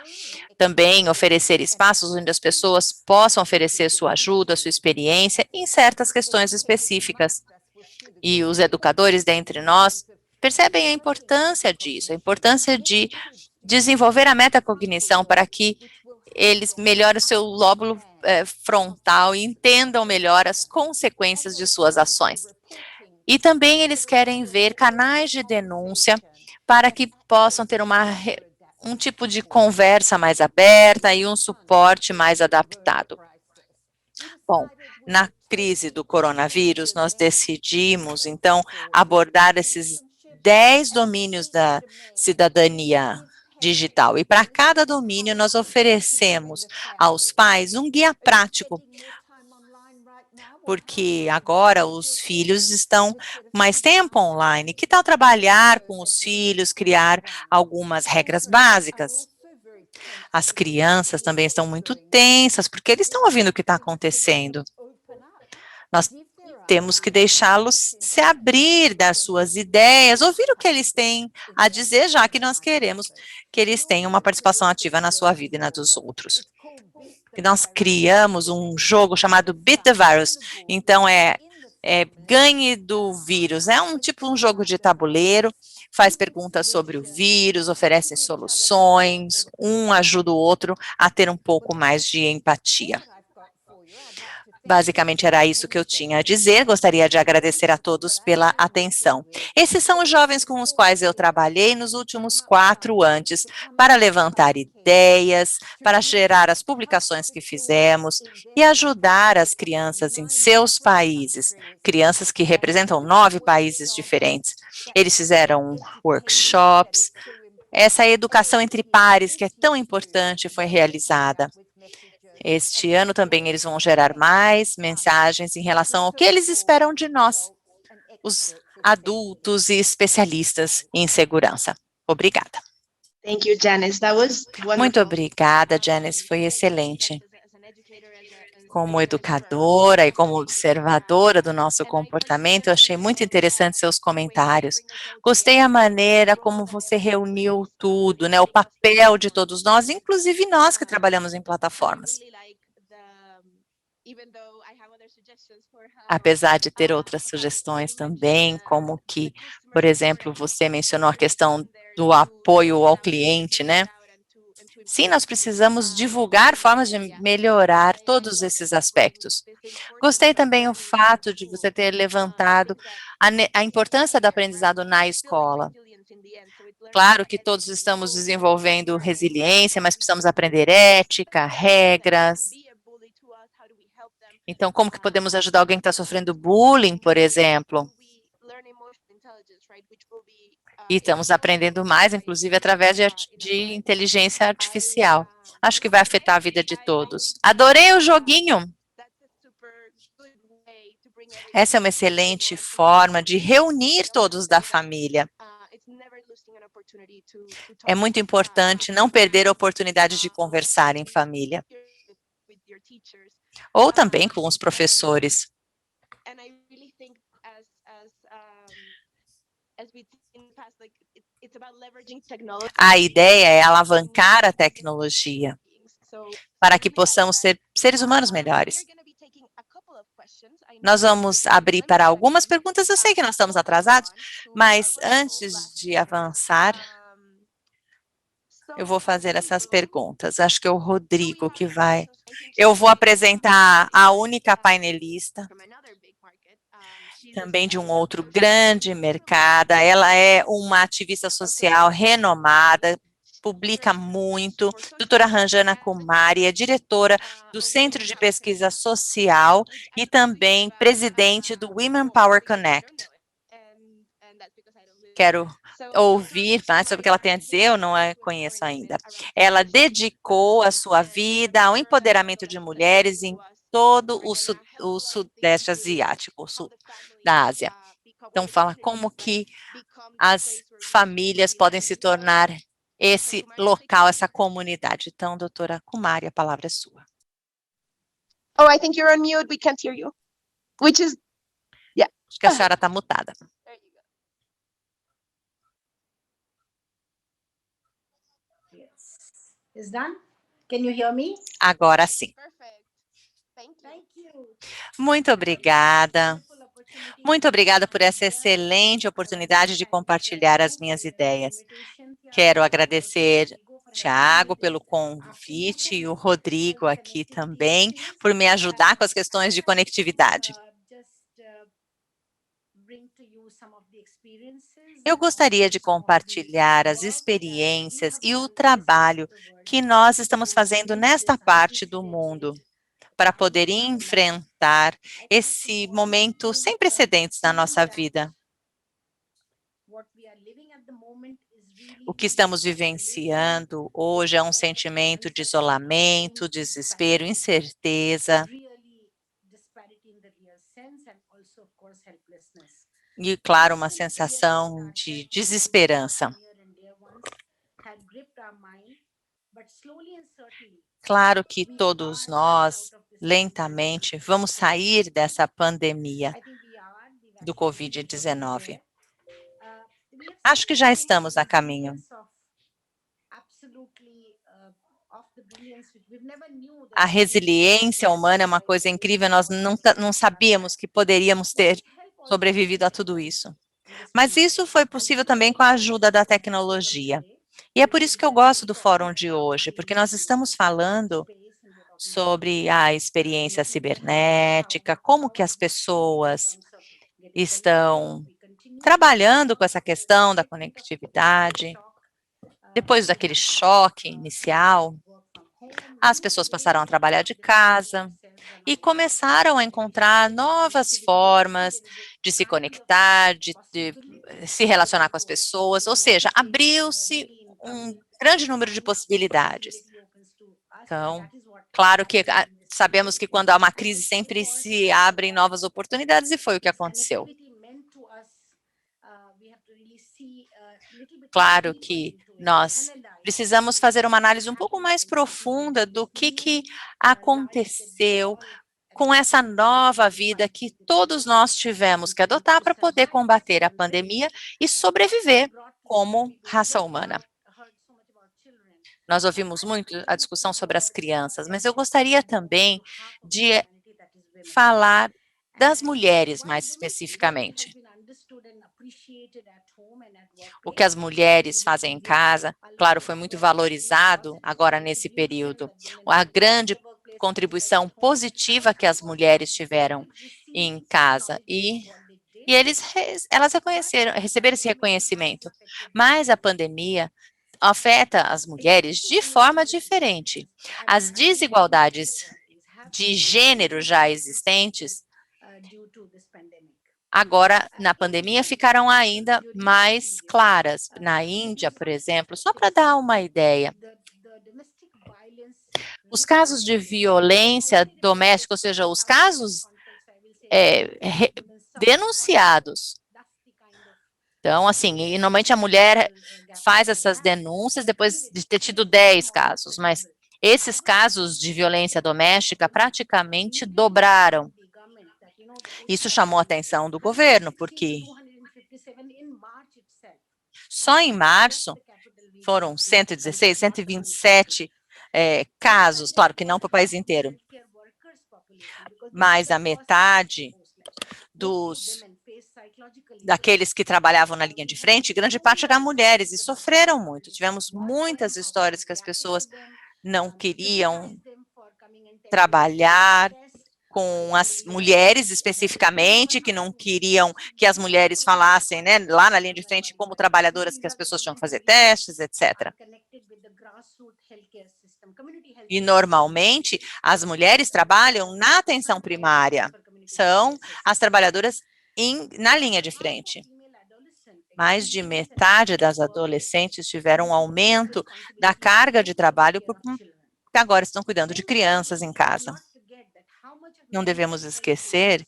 Também oferecer espaços onde as pessoas possam oferecer sua ajuda, sua experiência em certas questões específicas. E os educadores dentre nós percebem a importância disso, a importância de desenvolver a metacognição para que eles melhorem o seu lóbulo frontal e entendam melhor as consequências de suas ações. E também eles querem ver canais de denúncia para que possam ter um tipo de conversa mais aberta e um suporte mais adaptado. Bom, na crise do coronavírus, nós decidimos, então, abordar esses 10 domínios da cidadania digital. E para cada domínio, nós oferecemos aos pais um guia prático, porque agora os filhos estão mais tempo online. Que tal trabalhar com os filhos, criar algumas regras básicas? As crianças também estão muito tensas, porque eles estão ouvindo o que está acontecendo. Nós temos que deixá-los se abrir das suas ideias, ouvir o que eles têm a dizer, já que nós queremos que eles tenham uma participação ativa na sua vida e na dos outros. E nós criamos um jogo chamado Beat the Virus. Então, ganhe do vírus. É um jogo de tabuleiro, faz perguntas sobre o vírus, oferece soluções, um ajuda o outro a ter um pouco mais de empatia. Basicamente era isso que eu tinha a dizer, gostaria de agradecer a todos pela atenção. Esses são os jovens com os quais eu trabalhei nos últimos 4 anos, para levantar ideias, para gerar as publicações que fizemos e ajudar as crianças em seus países, crianças que representam 9 países diferentes. Eles fizeram workshops, essa educação entre pares que é tão importante foi realizada. Este ano também eles vão gerar mais mensagens em relação ao que eles esperam de nós, os adultos e especialistas em segurança. Obrigada. Thank you, Janice. That was wonderful. Muito obrigada, Janice, foi excelente. Como educadora e como observadora do nosso comportamento, eu achei muito interessante seus comentários. Gostei a maneira como você reuniu tudo, né, o papel de todos nós, inclusive nós que trabalhamos em plataformas. Apesar de ter outras sugestões também, como que, por exemplo, você mencionou a questão do apoio ao cliente, né? Sim, nós precisamos divulgar formas de melhorar todos esses aspectos. Gostei também o fato de você ter levantado a importância do aprendizado na escola. Claro que todos estamos desenvolvendo resiliência, mas precisamos aprender ética, regras. Então, como que podemos ajudar alguém que está sofrendo bullying, por exemplo? E estamos aprendendo mais, inclusive, através de inteligência artificial. Acho que vai afetar a vida de todos. Adorei o joguinho. Essa é uma excelente forma de reunir todos da família. É muito importante não perder a oportunidade de conversar em família. Ou também com os professores. A ideia é alavancar a tecnologia para que possamos ser seres humanos melhores. Nós vamos abrir para algumas perguntas. Eu sei que nós estamos atrasados, mas antes de avançar, eu vou fazer essas perguntas. Acho que é o Rodrigo que vai. Eu vou apresentar a única painelista, também de um outro grande mercado. Ela é uma ativista social renomada, publica muito. Doutora Ranjana Kumari é diretora do Centro de Pesquisa Social e também presidente do Women Power Connect. Quero ouvir mais sobre o que ela tem a dizer, eu não a conheço ainda. Ela dedicou a sua vida ao empoderamento de mulheres em todo o Sudeste Asiático, o Sul da Ásia. Então, fala como que as famílias podem se tornar esse local, essa comunidade. Então, doutora Kumari, a palavra é sua. Oh, I think you're on mute. We can't hear you. Which is, Acho que a senhora está mutada. there you go. Is done? Can you hear me? Agora sim. Perfect. Thank you. Thank you. Muito obrigada. Muito obrigada por essa excelente oportunidade de compartilhar as minhas ideias. Quero agradecer Tiago pelo convite e o Rodrigo aqui também por me ajudar com as questões de conectividade. Eu gostaria de compartilhar as experiências e o trabalho que nós estamos fazendo nesta parte do mundo para poder enfrentar esse momento sem precedentes na nossa vida. O que estamos vivenciando hoje é um sentimento de isolamento, desespero, incerteza e, claro, uma sensação de desesperança. Claro que todos nós, lentamente, vamos sair dessa pandemia do Covid-19. Acho que já estamos a caminho. A resiliência humana é uma coisa incrível, nós não sabíamos que poderíamos ter sobrevivido a tudo isso. Mas isso foi possível também com a ajuda da tecnologia. E é por isso que eu gosto do fórum de hoje, porque nós estamos falando sobre a experiência cibernética, como que as pessoas estão trabalhando com essa questão da conectividade. Depois daquele choque inicial, as pessoas passaram a trabalhar de casa e começaram a encontrar novas formas de se conectar, de se relacionar com as pessoas, ou seja, abriu-se um grande número de possibilidades. Então, claro que sabemos que quando há uma crise sempre se abrem novas oportunidades e foi o que aconteceu. Claro que nós precisamos fazer uma análise um pouco mais profunda do que aconteceu com essa nova vida que todos nós tivemos que adotar para poder combater a pandemia e sobreviver como raça humana. Nós ouvimos muito a discussão sobre as crianças, mas eu gostaria também de falar das mulheres mais especificamente. O que as mulheres fazem em casa, claro, foi muito valorizado agora nesse período. A grande contribuição positiva que as mulheres tiveram em casa elas receberam esse reconhecimento. Mas a pandemia afeta as mulheres de forma diferente. As desigualdades de gênero já existentes agora, na pandemia, ficaram ainda mais claras. Na Índia, por exemplo, só para dar uma ideia, os casos de violência doméstica, ou seja, os casos denunciados. Então, assim, e normalmente a mulher faz essas denúncias depois de ter tido 10 casos, mas esses casos de violência doméstica praticamente dobraram. Isso chamou a atenção do governo, porque só em março foram 116, 127 casos, claro que não para o país inteiro, mas a metade daqueles que trabalhavam na linha de frente, grande parte eram mulheres e sofreram muito. Tivemos muitas histórias que as pessoas não queriam trabalhar com as mulheres especificamente, que não queriam que as mulheres falassem, né, lá na linha de frente, como trabalhadoras, que as pessoas tinham que fazer testes, etc. E, normalmente, as mulheres trabalham na atenção primária, são as trabalhadoras na linha de frente. Mais de metade das adolescentes tiveram um aumento da carga de trabalho porque agora estão cuidando de crianças em casa. Não devemos esquecer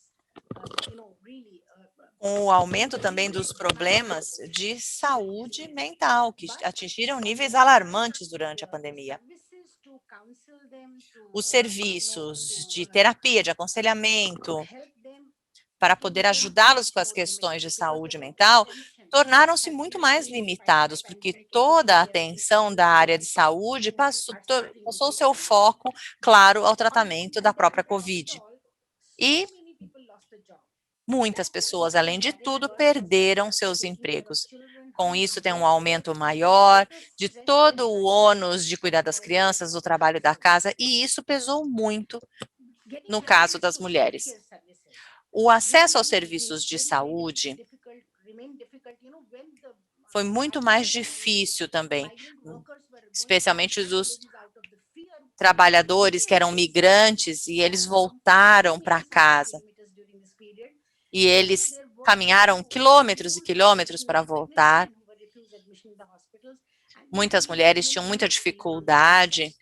o aumento também dos problemas de saúde mental, que atingiram níveis alarmantes durante a pandemia. Os serviços de terapia, de aconselhamento, para poder ajudá-los com as questões de saúde mental, tornaram-se muito mais limitados, porque toda a atenção da área de saúde passou seu foco, claro, ao tratamento da própria Covid. E muitas pessoas, além de tudo, perderam seus empregos. Com isso, tem um aumento maior de todo o ônus de cuidar das crianças, do trabalho da casa, e isso pesou muito no caso das mulheres. O acesso aos serviços de saúde foi muito mais difícil também, especialmente dos trabalhadores que eram migrantes e eles voltaram para casa. E eles caminharam quilômetros e quilômetros para voltar. Muitas mulheres tinham muita dificuldade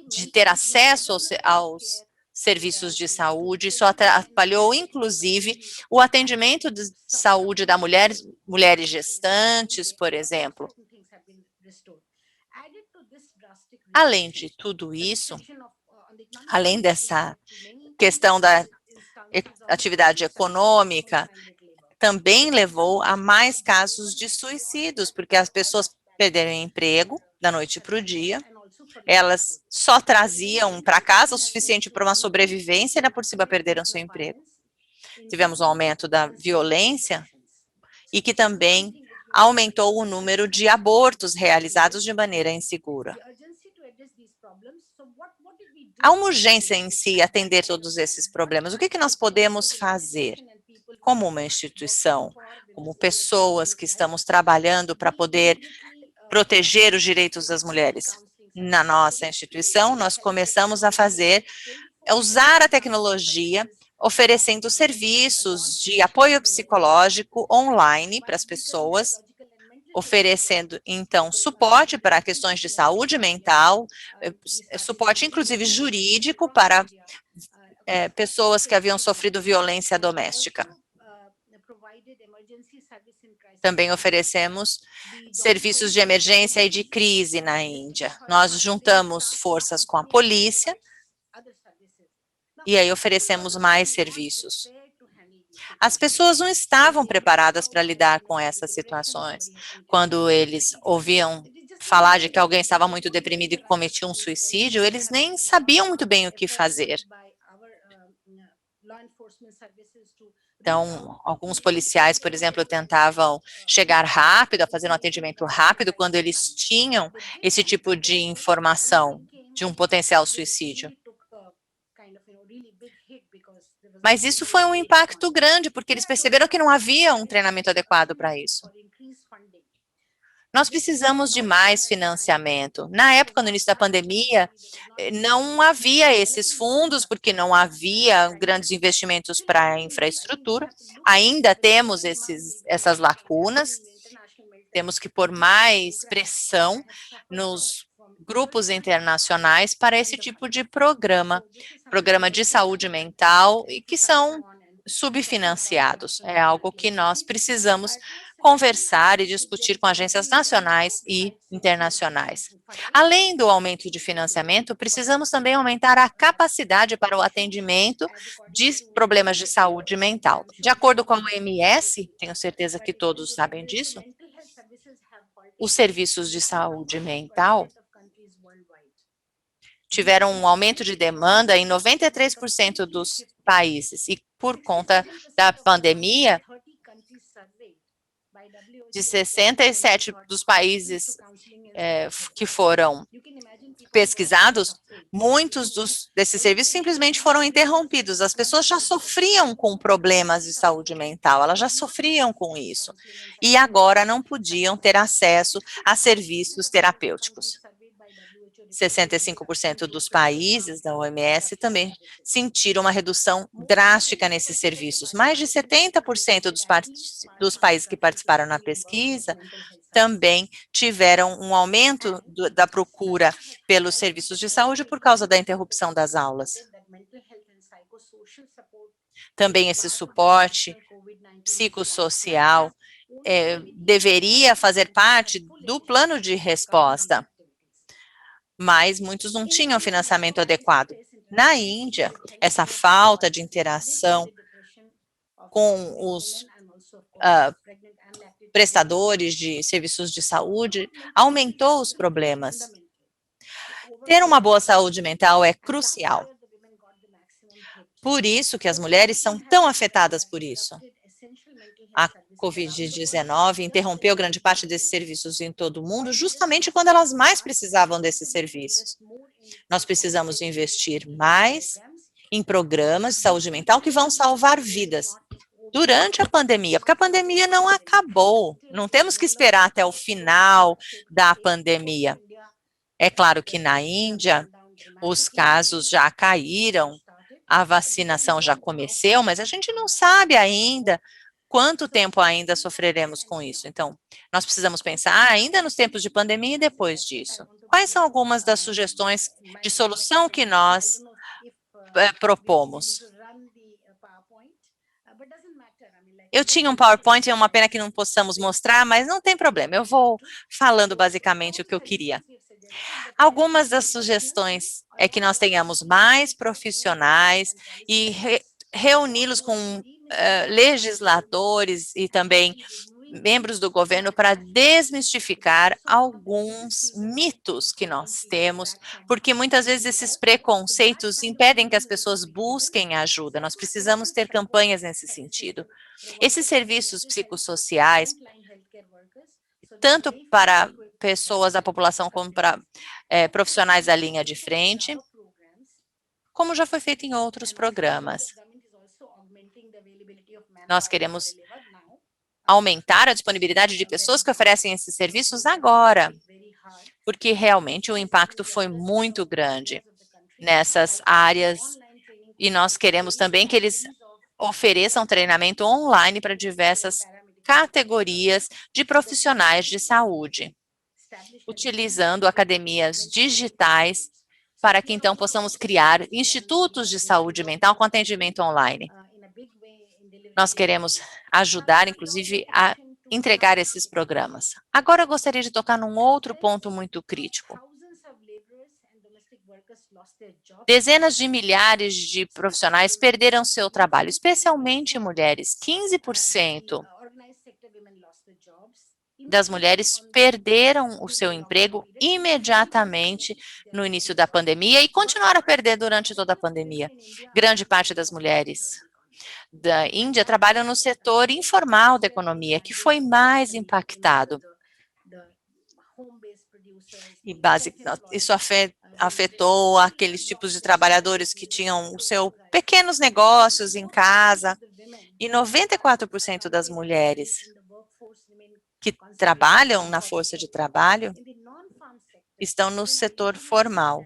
de ter acesso aos serviços de saúde. Isso atrapalhou, inclusive, o atendimento de saúde da mulheres gestantes, por exemplo. Além de tudo isso, além dessa questão da atividade econômica, também levou a mais casos de suicídios, porque as pessoas perderam emprego da noite para o dia, elas só traziam para casa o suficiente para uma sobrevivência e ainda por cima perderam seu emprego. Tivemos um aumento da violência e que também aumentou o número de abortos realizados de maneira insegura. Há uma urgência em si atender todos esses problemas. O que nós podemos fazer como uma instituição, como pessoas que estamos trabalhando para poder proteger os direitos das mulheres? Na nossa instituição, nós começamos a usar a tecnologia, oferecendo serviços de apoio psicológico online para as pessoas, oferecendo, então, suporte para questões de saúde mental, suporte, inclusive, jurídico para pessoas que haviam sofrido violência doméstica. Também oferecemos serviços de emergência e de crise na Índia. Nós juntamos forças com a polícia e aí oferecemos mais serviços. As pessoas não estavam preparadas para lidar com essas situações. Quando eles ouviam falar de que alguém estava muito deprimido e cometia um suicídio, eles nem sabiam muito bem o que fazer. Então, alguns policiais, por exemplo, tentavam chegar rápido, a fazer um atendimento rápido, quando eles tinham esse tipo de informação de um potencial suicídio. Mas isso foi um impacto grande, porque eles perceberam que não havia um treinamento adequado para isso. Nós precisamos de mais financiamento. Na época, no início da pandemia, não havia esses fundos, porque não havia grandes investimentos para a infraestrutura. Ainda temos essas lacunas. Temos que pôr mais pressão nos grupos internacionais para esse tipo de programa de saúde mental, e que são subfinanciados. É algo que nós precisamos conversar e discutir com agências nacionais e internacionais. Além do aumento de financiamento, precisamos também aumentar a capacidade para o atendimento de problemas de saúde mental. De acordo com a OMS, tenho certeza que todos sabem disso, os serviços de saúde mental tiveram um aumento de demanda em 93% dos países, e por conta da pandemia, de 67 dos países que foram pesquisados, muitos desses serviços simplesmente foram interrompidos. As pessoas já sofriam com problemas de saúde mental, elas já sofriam com isso, e agora não podiam ter acesso a serviços terapêuticos. 65% dos países da OMS também sentiram uma redução drástica nesses serviços. Mais de 70% dos países que participaram na pesquisa também tiveram um aumento da procura pelos serviços de saúde por causa da interrupção das aulas. Também esse suporte psicossocial deveria fazer parte do plano de resposta, mas muitos não tinham financiamento adequado. Na Índia, essa falta de interação com os prestadores de serviços de saúde aumentou os problemas. Ter uma boa saúde mental é crucial. Por isso que as mulheres são tão afetadas por isso. A Covid-19 interrompeu grande parte desses serviços em todo o mundo, justamente quando elas mais precisavam desses serviços. Nós precisamos investir mais em programas de saúde mental que vão salvar vidas durante a pandemia, porque a pandemia não acabou. Não temos que esperar até o final da pandemia. É claro que na Índia, os casos já caíram, a vacinação já começou, mas a gente não sabe ainda quanto tempo ainda sofreremos com isso. Então, nós precisamos pensar ainda nos tempos de pandemia e depois disso. Quais são algumas das sugestões de solução que nós propomos? Eu tinha um PowerPoint, é uma pena que não possamos mostrar, mas não tem problema, eu vou falando basicamente o que eu queria. Algumas das sugestões é que nós tenhamos mais profissionais e reuni-los com legisladores e também membros do governo para desmistificar alguns mitos que nós temos, porque muitas vezes esses preconceitos impedem que as pessoas busquem ajuda. Nós precisamos ter campanhas nesse sentido. Esses serviços psicossociais, tanto para pessoas da população como para profissionais da linha de frente, como já foi feito em outros programas. Nós queremos aumentar a disponibilidade de pessoas que oferecem esses serviços agora, porque realmente o impacto foi muito grande nessas áreas e nós queremos também que eles ofereçam treinamento online para diversas categorias de profissionais de saúde, utilizando academias digitais para que então possamos criar institutos de saúde mental com atendimento online. Nós queremos ajudar, inclusive, a entregar esses programas. Agora eu gostaria de tocar num outro ponto muito crítico. Dezenas de milhares de profissionais perderam seu trabalho, especialmente mulheres. 15% das mulheres perderam o seu emprego imediatamente no início da pandemia e continuaram a perder durante toda a pandemia. Grande parte das mulheres da Índia trabalham no setor informal da economia, que foi mais impactado. E isso afetou aqueles tipos de trabalhadores que tinham os seus pequenos negócios em casa, e 94% das mulheres que trabalham na força de trabalho estão no setor formal.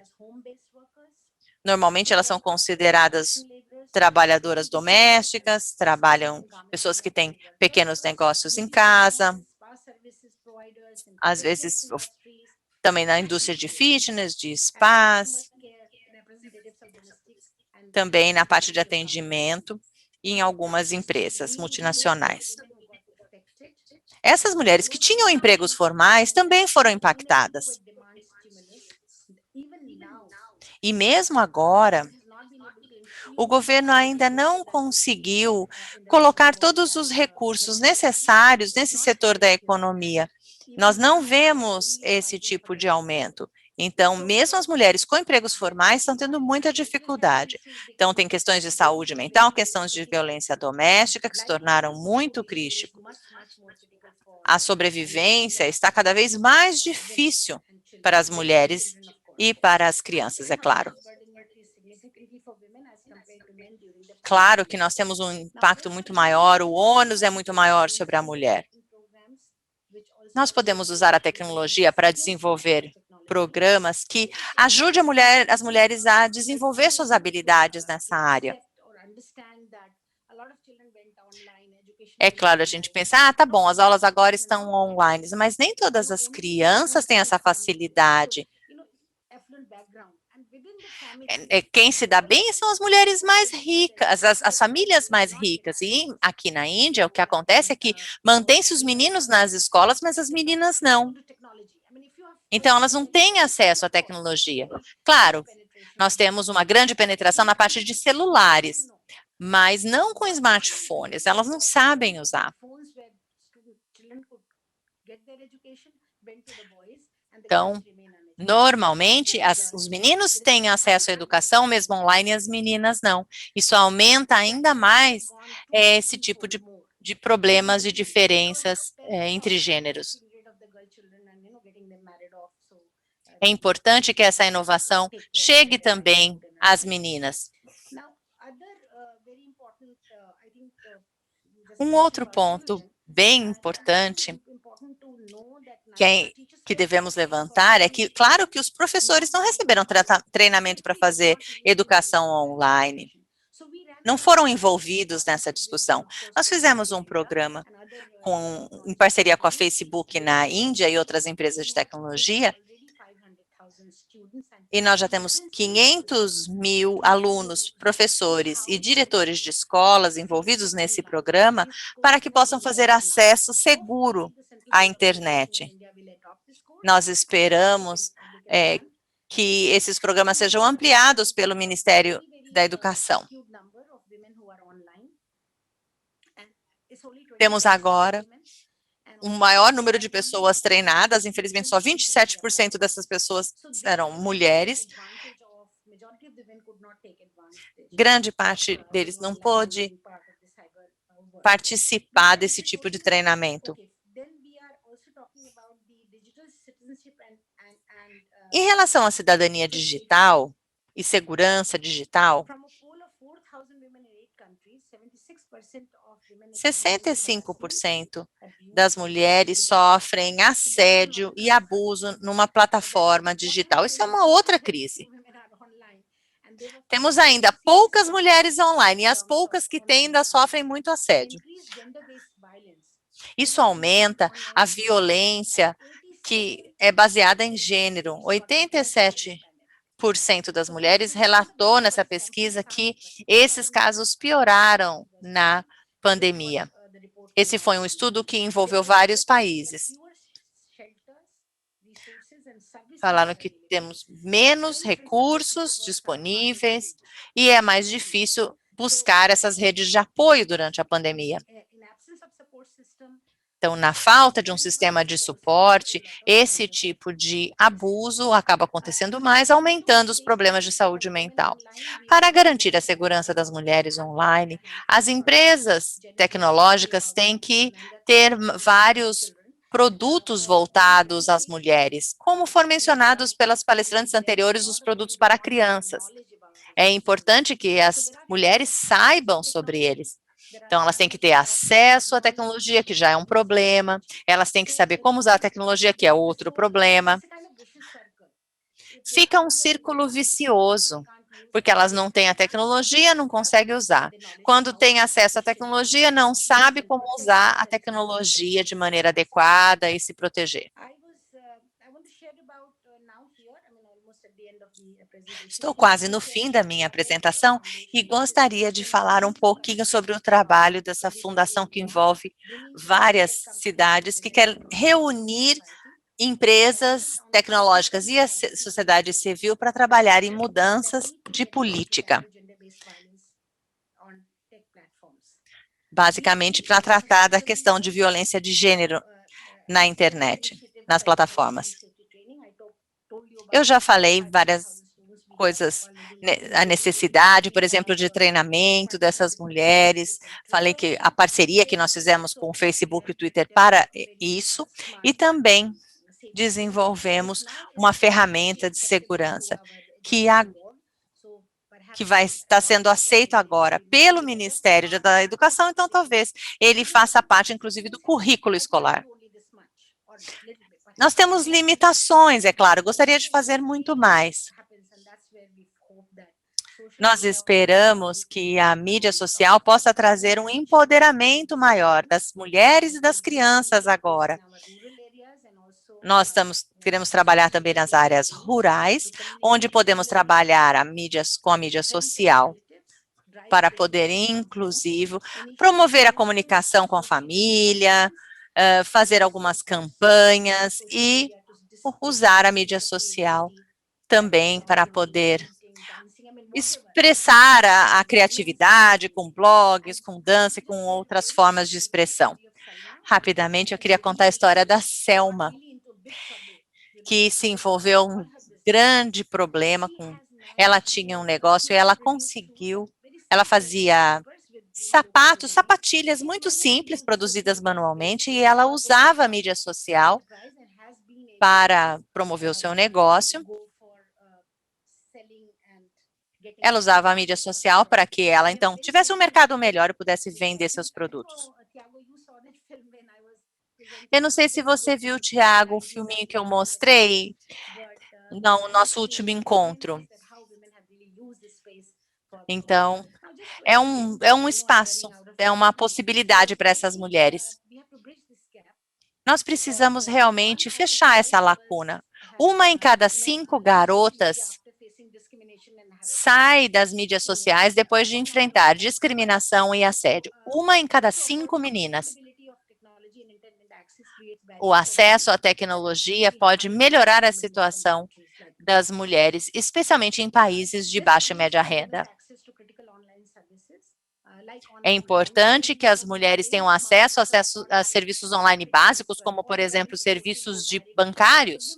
Normalmente elas são consideradas trabalhadoras domésticas, pessoas que têm pequenos negócios em casa, às vezes também na indústria de fitness, de spas, também na parte de atendimento e em algumas empresas multinacionais. Essas mulheres que tinham empregos formais também foram impactadas. E mesmo agora, o governo ainda não conseguiu colocar todos os recursos necessários nesse setor da economia. Nós não vemos esse tipo de aumento. Então, mesmo as mulheres com empregos formais estão tendo muita dificuldade. Então, tem questões de saúde mental, questões de violência doméstica que se tornaram muito críticas. A sobrevivência está cada vez mais difícil para as mulheres e para as crianças, é claro. Claro que nós temos um impacto muito maior, o ônus é muito maior sobre a mulher. Nós podemos usar a tecnologia para desenvolver programas que ajudem as mulheres a desenvolver suas habilidades nessa área. É claro, a gente pensa, tá bom, as aulas agora estão online, mas nem todas as crianças têm essa facilidade. Quem se dá bem são as mulheres mais ricas, as famílias mais ricas. E aqui na Índia, o que acontece é que mantém-se os meninos nas escolas, mas as meninas não. Então, elas não têm acesso à tecnologia. Claro, nós temos uma grande penetração na parte de celulares, mas não com smartphones, elas não sabem usar. Então, normalmente, os meninos têm acesso à educação, mesmo online, e as meninas não. Isso aumenta ainda mais esse tipo de problemas, de diferenças entre gêneros. É importante que essa inovação chegue também às meninas. Um outro ponto bem importante que devemos levantar é que, claro que os professores não receberam treinamento para fazer educação online. Não foram envolvidos nessa discussão. Nós fizemos um programa em parceria com a Facebook na Índia e outras empresas de tecnologia, e nós já temos 500 mil alunos, professores e diretores de escolas envolvidos nesse programa para que possam fazer acesso seguro à internet. Nós esperamos que esses programas sejam ampliados pelo Ministério da Educação. Temos agora um maior número de pessoas treinadas, infelizmente só 27% dessas pessoas eram mulheres. Grande parte deles não pôde participar desse tipo de treinamento. Em relação à cidadania digital e segurança digital, 65% das mulheres sofrem assédio e abuso numa plataforma digital. Isso é uma outra crise. Temos ainda poucas mulheres online, e as poucas que têm ainda sofrem muito assédio. Isso aumenta a violência que é baseada em gênero. 87% das mulheres relatou nessa pesquisa que esses casos pioraram na pandemia. Esse foi um estudo que envolveu vários países. Falaram que temos menos recursos disponíveis e é mais difícil buscar essas redes de apoio durante a pandemia. Então, na falta de um sistema de suporte, esse tipo de abuso acaba acontecendo mais, aumentando os problemas de saúde mental. Para garantir a segurança das mulheres online, as empresas tecnológicas têm que ter vários produtos voltados às mulheres, como foram mencionados pelas palestrantes anteriores, os produtos para crianças. É importante que as mulheres saibam sobre eles. Então, elas têm que ter acesso à tecnologia, que já é um problema, elas têm que saber como usar a tecnologia, que é outro problema. Fica um círculo vicioso, porque elas não têm a tecnologia, não conseguem usar. Quando têm acesso à tecnologia, não sabe como usar a tecnologia de maneira adequada e se proteger. Estou quase no fim da minha apresentação e gostaria de falar um pouquinho sobre o trabalho dessa fundação que envolve várias cidades que quer reunir empresas tecnológicas e a sociedade civil para trabalhar em mudanças de política. Basicamente, para tratar da questão de violência de gênero na internet, nas plataformas. Eu já falei várias coisas, a necessidade, por exemplo, de treinamento dessas mulheres, falei que a parceria que nós fizemos com o Facebook e o Twitter para isso, e também desenvolvemos uma ferramenta de segurança que vai estar sendo aceito agora pelo Ministério da Educação, então talvez ele faça parte, inclusive, do currículo escolar. Nós temos limitações, é claro, gostaria de fazer muito mais. Nós esperamos que a mídia social possa trazer um empoderamento maior das mulheres e das crianças agora, Nós queremos trabalhar também nas áreas rurais, onde podemos trabalhar com a mídia social, para poder, inclusive, promover a comunicação com a família, fazer algumas campanhas e usar a mídia social também para poder expressar a criatividade com blogs, com dança e com outras formas de expressão. Rapidamente, eu queria contar a história da Selma, que se envolveu um grande problema ela tinha um negócio e ela fazia sapatilhas muito simples, produzidas manualmente, e ela usava a mídia social para promover o seu negócio. Ela usava a mídia social para que ela, então, tivesse um mercado melhor e pudesse vender seus produtos. Eu não sei se você viu, Tiago, o filminho que eu mostrei no nosso último encontro. Então, é um espaço, é uma possibilidade para essas mulheres. Nós precisamos realmente fechar essa lacuna. 1 em cada 5 garotas sai das mídias sociais depois de enfrentar discriminação e assédio. 1 em cada 5 meninas. O acesso à tecnologia pode melhorar a situação das mulheres, especialmente em países de baixa e média renda. É importante que as mulheres tenham acesso a serviços online básicos, como, por exemplo, serviços bancários.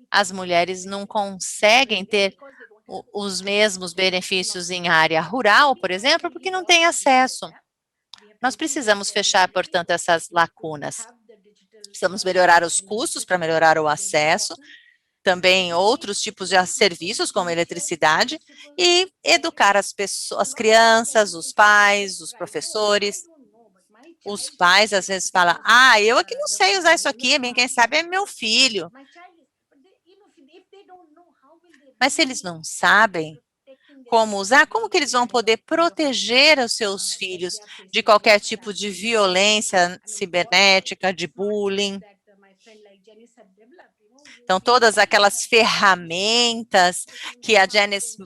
As mulheres não conseguem ter os mesmos benefícios em área rural, por exemplo, porque não têm acesso. Nós precisamos fechar, portanto, essas lacunas. Precisamos melhorar os custos para melhorar o acesso, também outros tipos de serviços, como eletricidade, e educar as crianças, os pais, os professores. Os pais, às vezes, falam, eu aqui não sei usar isso aqui, quem sabe é meu filho. Mas se eles não sabem como usar, como que eles vão poder proteger os seus filhos de qualquer tipo de violência cibernética, de bullying? Então, todas aquelas ferramentas que a Janice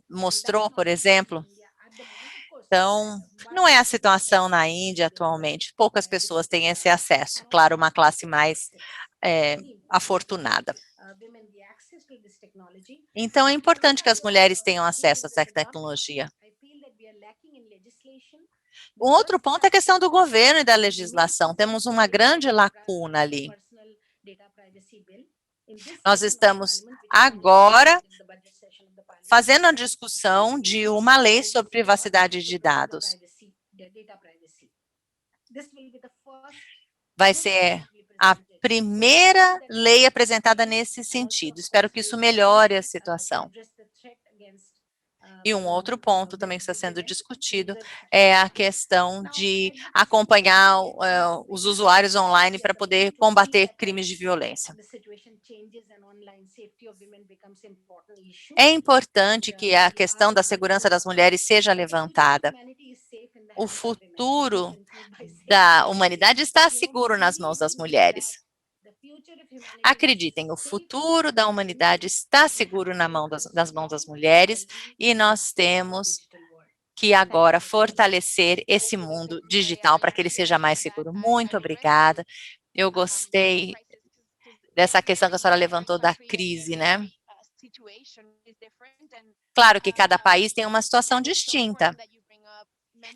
mostrou, por exemplo. Então, não é a situação na Índia atualmente. Poucas pessoas têm esse acesso. Claro, uma classe mais afortunada. Então, é importante que as mulheres tenham acesso a essa tecnologia. Um outro ponto é a questão do governo e da legislação. Temos uma grande lacuna ali. Nós estamos agora fazendo a discussão de uma lei sobre privacidade de dados. Vai ser a primeira lei apresentada nesse sentido. Espero que isso melhore a situação. E um outro ponto também que está sendo discutido é a questão de acompanhar os usuários online para poder combater crimes de violência. É importante que a questão da segurança das mulheres seja levantada. O futuro da humanidade está seguro nas mãos das mulheres. Acreditem, o futuro da humanidade está seguro nas mãos das mulheres e nós temos que agora fortalecer esse mundo digital para que ele seja mais seguro. Muito obrigada. Eu gostei dessa questão que a senhora levantou da crise, né? Claro que cada país tem uma situação distinta.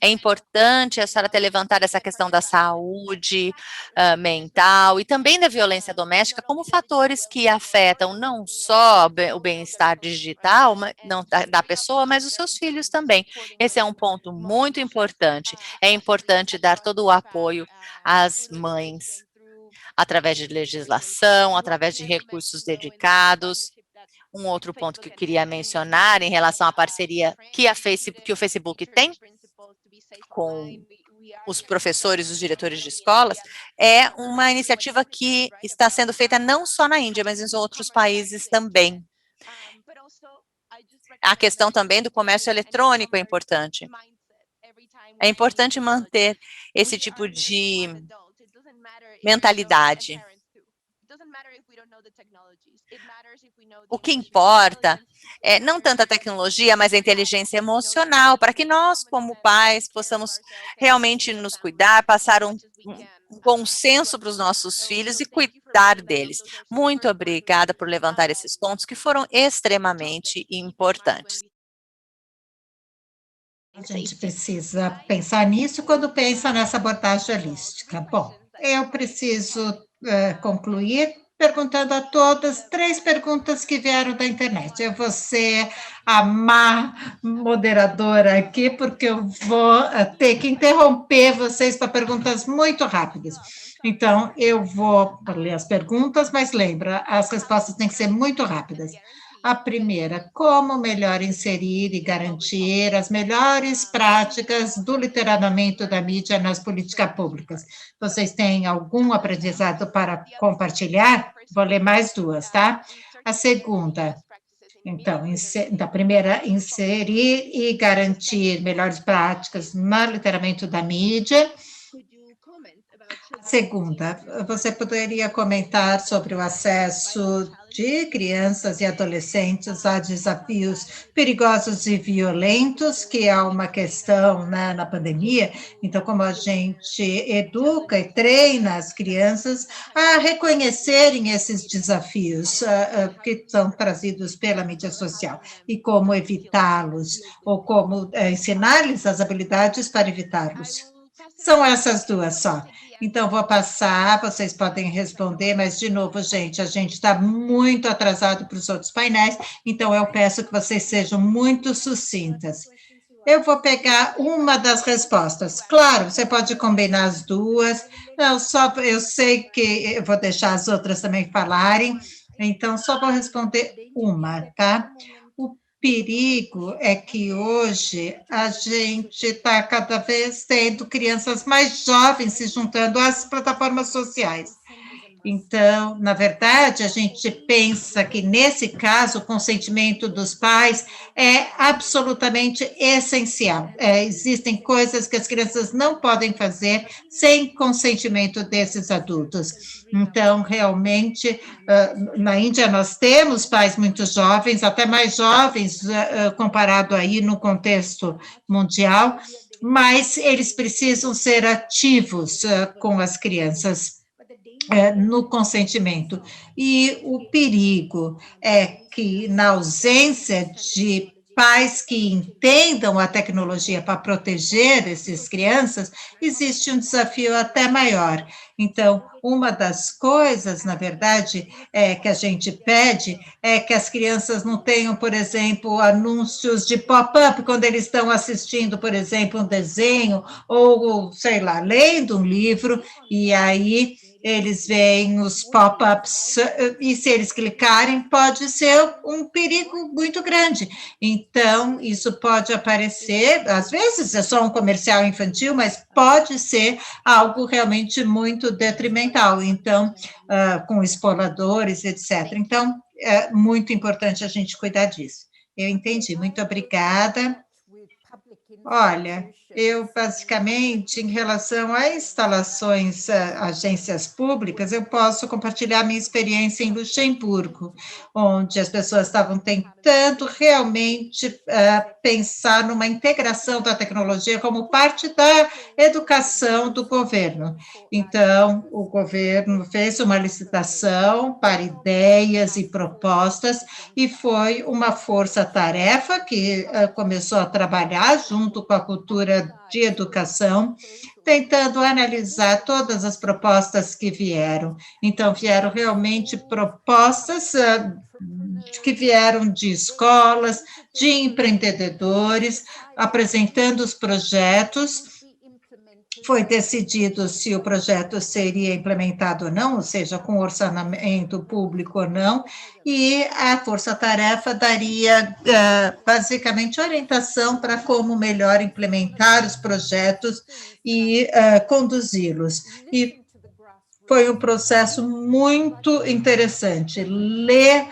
É importante a senhora ter levantado essa questão da saúde mental e também da violência doméstica como fatores que afetam não só o bem-estar digital da pessoa, mas os seus filhos também. Esse é um ponto muito importante. É importante dar todo o apoio às mães, através de legislação, através de recursos dedicados. Um outro ponto que eu queria mencionar em relação à parceria que o Facebook tem com os professores, os diretores de escolas, é uma iniciativa que está sendo feita não só na Índia, mas em outros países também. A questão também do comércio eletrônico é importante. É importante manter esse tipo de mentalidade. O que importa é não tanto a tecnologia, mas a inteligência emocional, para que nós, como pais, possamos realmente nos cuidar, passar um bom senso para os nossos filhos e cuidar deles. Muito obrigada por levantar esses pontos que foram extremamente importantes. A gente precisa pensar nisso quando pensa nessa abordagem holística. Bom, eu preciso concluir perguntando a todas 3 perguntas que vieram da internet. Eu vou ser a má moderadora aqui, porque eu vou ter que interromper vocês para perguntas muito rápidas. Então, eu vou ler as perguntas, mas lembra, as respostas têm que ser muito rápidas. A primeira, como melhor inserir e garantir as melhores práticas do literamento da mídia nas políticas públicas? Vocês têm algum aprendizado para compartilhar? Vou ler mais 2, tá? A segunda, então, a primeira, inserir e garantir melhores práticas no literamento da mídia. Segunda, você poderia comentar sobre o acesso de crianças e adolescentes a desafios perigosos e violentos, que é uma questão, né, na pandemia. Então, como a gente educa e treina as crianças a reconhecerem esses desafios que são trazidos pela mídia social e como evitá-los, ou como ensinar-lhes as habilidades para evitá-los. São essas 2 só. Então, vou passar, vocês podem responder, mas, de novo, gente, a gente está muito atrasado para os outros painéis, então eu peço que vocês sejam muito sucintas. Eu vou pegar uma das respostas. Claro, você pode combinar as 2. Não, só eu sei que eu vou deixar as outras também falarem, então só vou responder uma, tá? O perigo é que hoje a gente está cada vez tendo crianças mais jovens se juntando às plataformas sociais. Então, na verdade, a gente pensa que, nesse caso, o consentimento dos pais é absolutamente essencial. Existem coisas que as crianças não podem fazer sem consentimento desses adultos. Então, realmente, na Índia nós temos pais muito jovens, até mais jovens, comparado aí no contexto mundial, mas eles precisam ser ativos com as crianças. No consentimento. E o perigo é que, na ausência de pais que entendam a tecnologia para proteger essas crianças, existe um desafio até maior. Então, uma das coisas, na verdade, que a gente pede é que as crianças não tenham, por exemplo, anúncios de pop-up quando eles estão assistindo, por exemplo, um desenho ou, sei lá, lendo um livro, e aí eles veem os pop-ups, e se eles clicarem, pode ser um perigo muito grande. Então, isso pode aparecer, às vezes é só um comercial infantil, mas pode ser algo realmente muito detrimental, então, com exploradores, etc. Então, é muito importante a gente cuidar disso. Eu entendi, muito obrigada. Olha, eu basicamente, em relação a instalações, agências públicas, eu posso compartilhar minha experiência em Luxemburgo, onde as pessoas estavam tentando realmente pensar numa integração da tecnologia como parte da educação do governo. Então, o governo fez uma licitação para ideias e propostas, e foi uma força-tarefa que começou a trabalhar junto com a cultura de educação, tentando analisar todas as propostas que vieram. Então, vieram realmente propostas que vieram de escolas, de empreendedores, apresentando os projetos. Foi decidido se o projeto seria implementado ou não, ou seja, com orçamento público ou não, e a força-tarefa daria, basicamente, orientação para como melhor implementar os projetos e conduzi-los. E foi um processo muito interessante, ler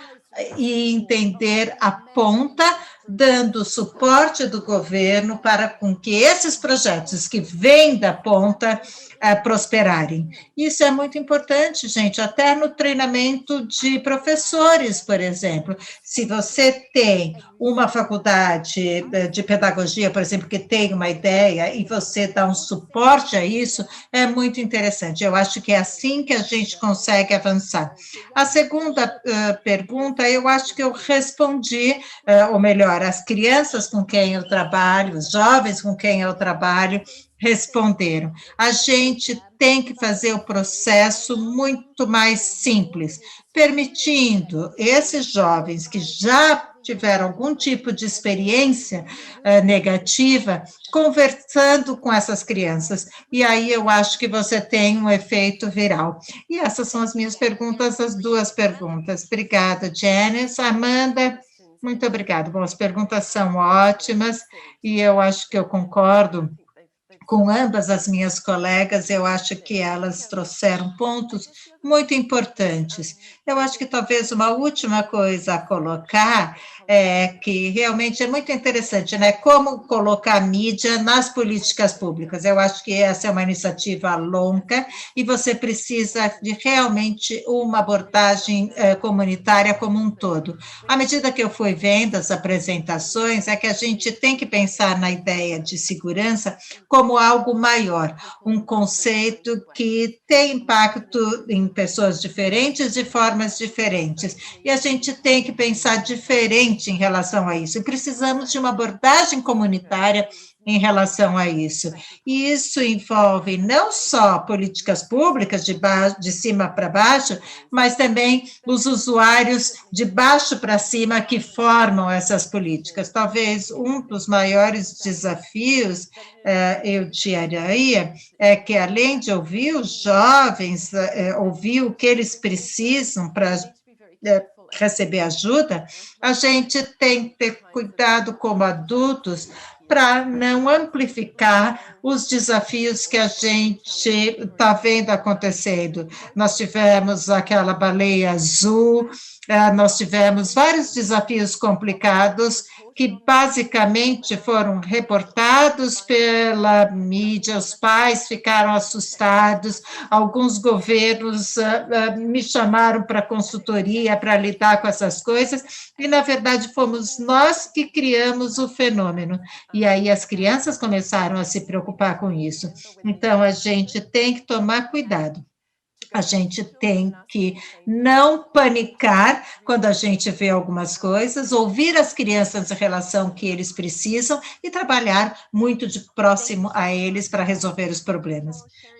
e entender a ponta dando suporte do governo para com que esses projetos que vêm da ponta prosperarem. Isso é muito importante, gente, até no treinamento de professores, por exemplo. Se você tem uma faculdade de pedagogia, por exemplo, que tem uma ideia e você dá um suporte a isso, é muito interessante. Eu acho que é assim que a gente consegue avançar. A segunda pergunta, eu acho que eu respondi, ou melhor, as crianças com quem eu trabalho, os jovens com quem eu trabalho, responderam. A gente tem que fazer o processo muito mais simples, permitindo esses jovens que já tiveram algum tipo de experiência negativa, conversando com essas crianças. E aí eu acho que você tem um efeito viral. E essas são as minhas perguntas, as duas perguntas. Obrigada, Janice. Amanda, muito obrigada. Bom, as perguntas são ótimas e eu acho que eu concordo com ambas as minhas colegas, eu acho que elas trouxeram pontos muito importantes. Eu acho que talvez uma última coisa a colocar é que realmente é muito interessante, né? Como colocar a mídia nas políticas públicas. Eu acho que essa é uma iniciativa longa e você precisa de realmente uma abordagem comunitária como um todo. À medida que eu fui vendo as apresentações, é que a gente tem que pensar na ideia de segurança como algo maior, um conceito que tem impacto em pessoas diferentes, de formas diferentes, e a gente tem que pensar diferente em relação a isso, e precisamos de uma abordagem comunitária em relação a isso. E isso envolve não só políticas públicas de cima para baixo, mas também os usuários de baixo para cima que formam essas políticas. Talvez um dos maiores desafios, eu diria, é que além de ouvir os jovens, ouvir o que eles precisam para receber ajuda, a gente tem que ter cuidado como adultos para não amplificar os desafios que a gente está vendo acontecendo. Nós tivemos aquela baleia azul, nós tivemos vários desafios complicados que basicamente foram reportados pela mídia, os pais ficaram assustados, alguns governos me chamaram para consultoria para lidar com essas coisas, e na verdade fomos nós que criamos o fenômeno, e aí as crianças começaram a se preocupar com isso. Então a gente tem que tomar cuidado. A gente tem que não panicar quando a gente vê algumas coisas, ouvir as crianças em relação ao que eles precisam e trabalhar muito de próximo a eles para resolver os problemas.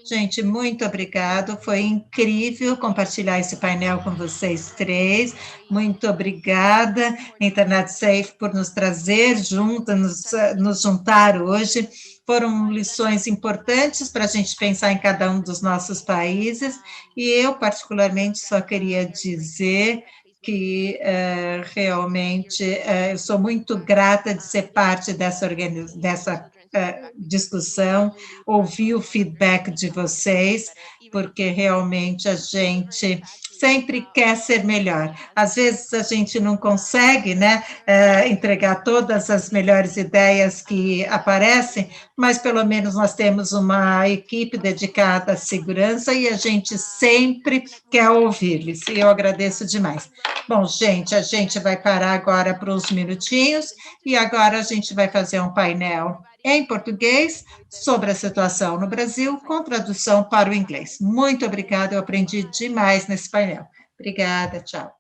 Gente, muito obrigado, foi incrível compartilhar esse painel com vocês três, muito obrigada, Internet Safe, por nos trazer junto, nos juntar hoje. Foram lições importantes para a gente pensar em cada um dos nossos países, e eu, particularmente, só queria dizer que realmente eu sou muito grata de ser parte dessa discussão, ouvir o feedback de vocês, porque realmente a gente sempre quer ser melhor. Às vezes a gente não consegue, né, entregar todas as melhores ideias que aparecem, mas pelo menos nós temos uma equipe dedicada à segurança e a gente sempre quer ouvir-lhes, e eu agradeço demais. Bom, gente, a gente vai parar agora por uns minutinhos, e agora a gente vai fazer um painel em português sobre a situação no Brasil, com tradução para o inglês. Muito obrigada, eu aprendi demais nesse painel. Obrigada, tchau.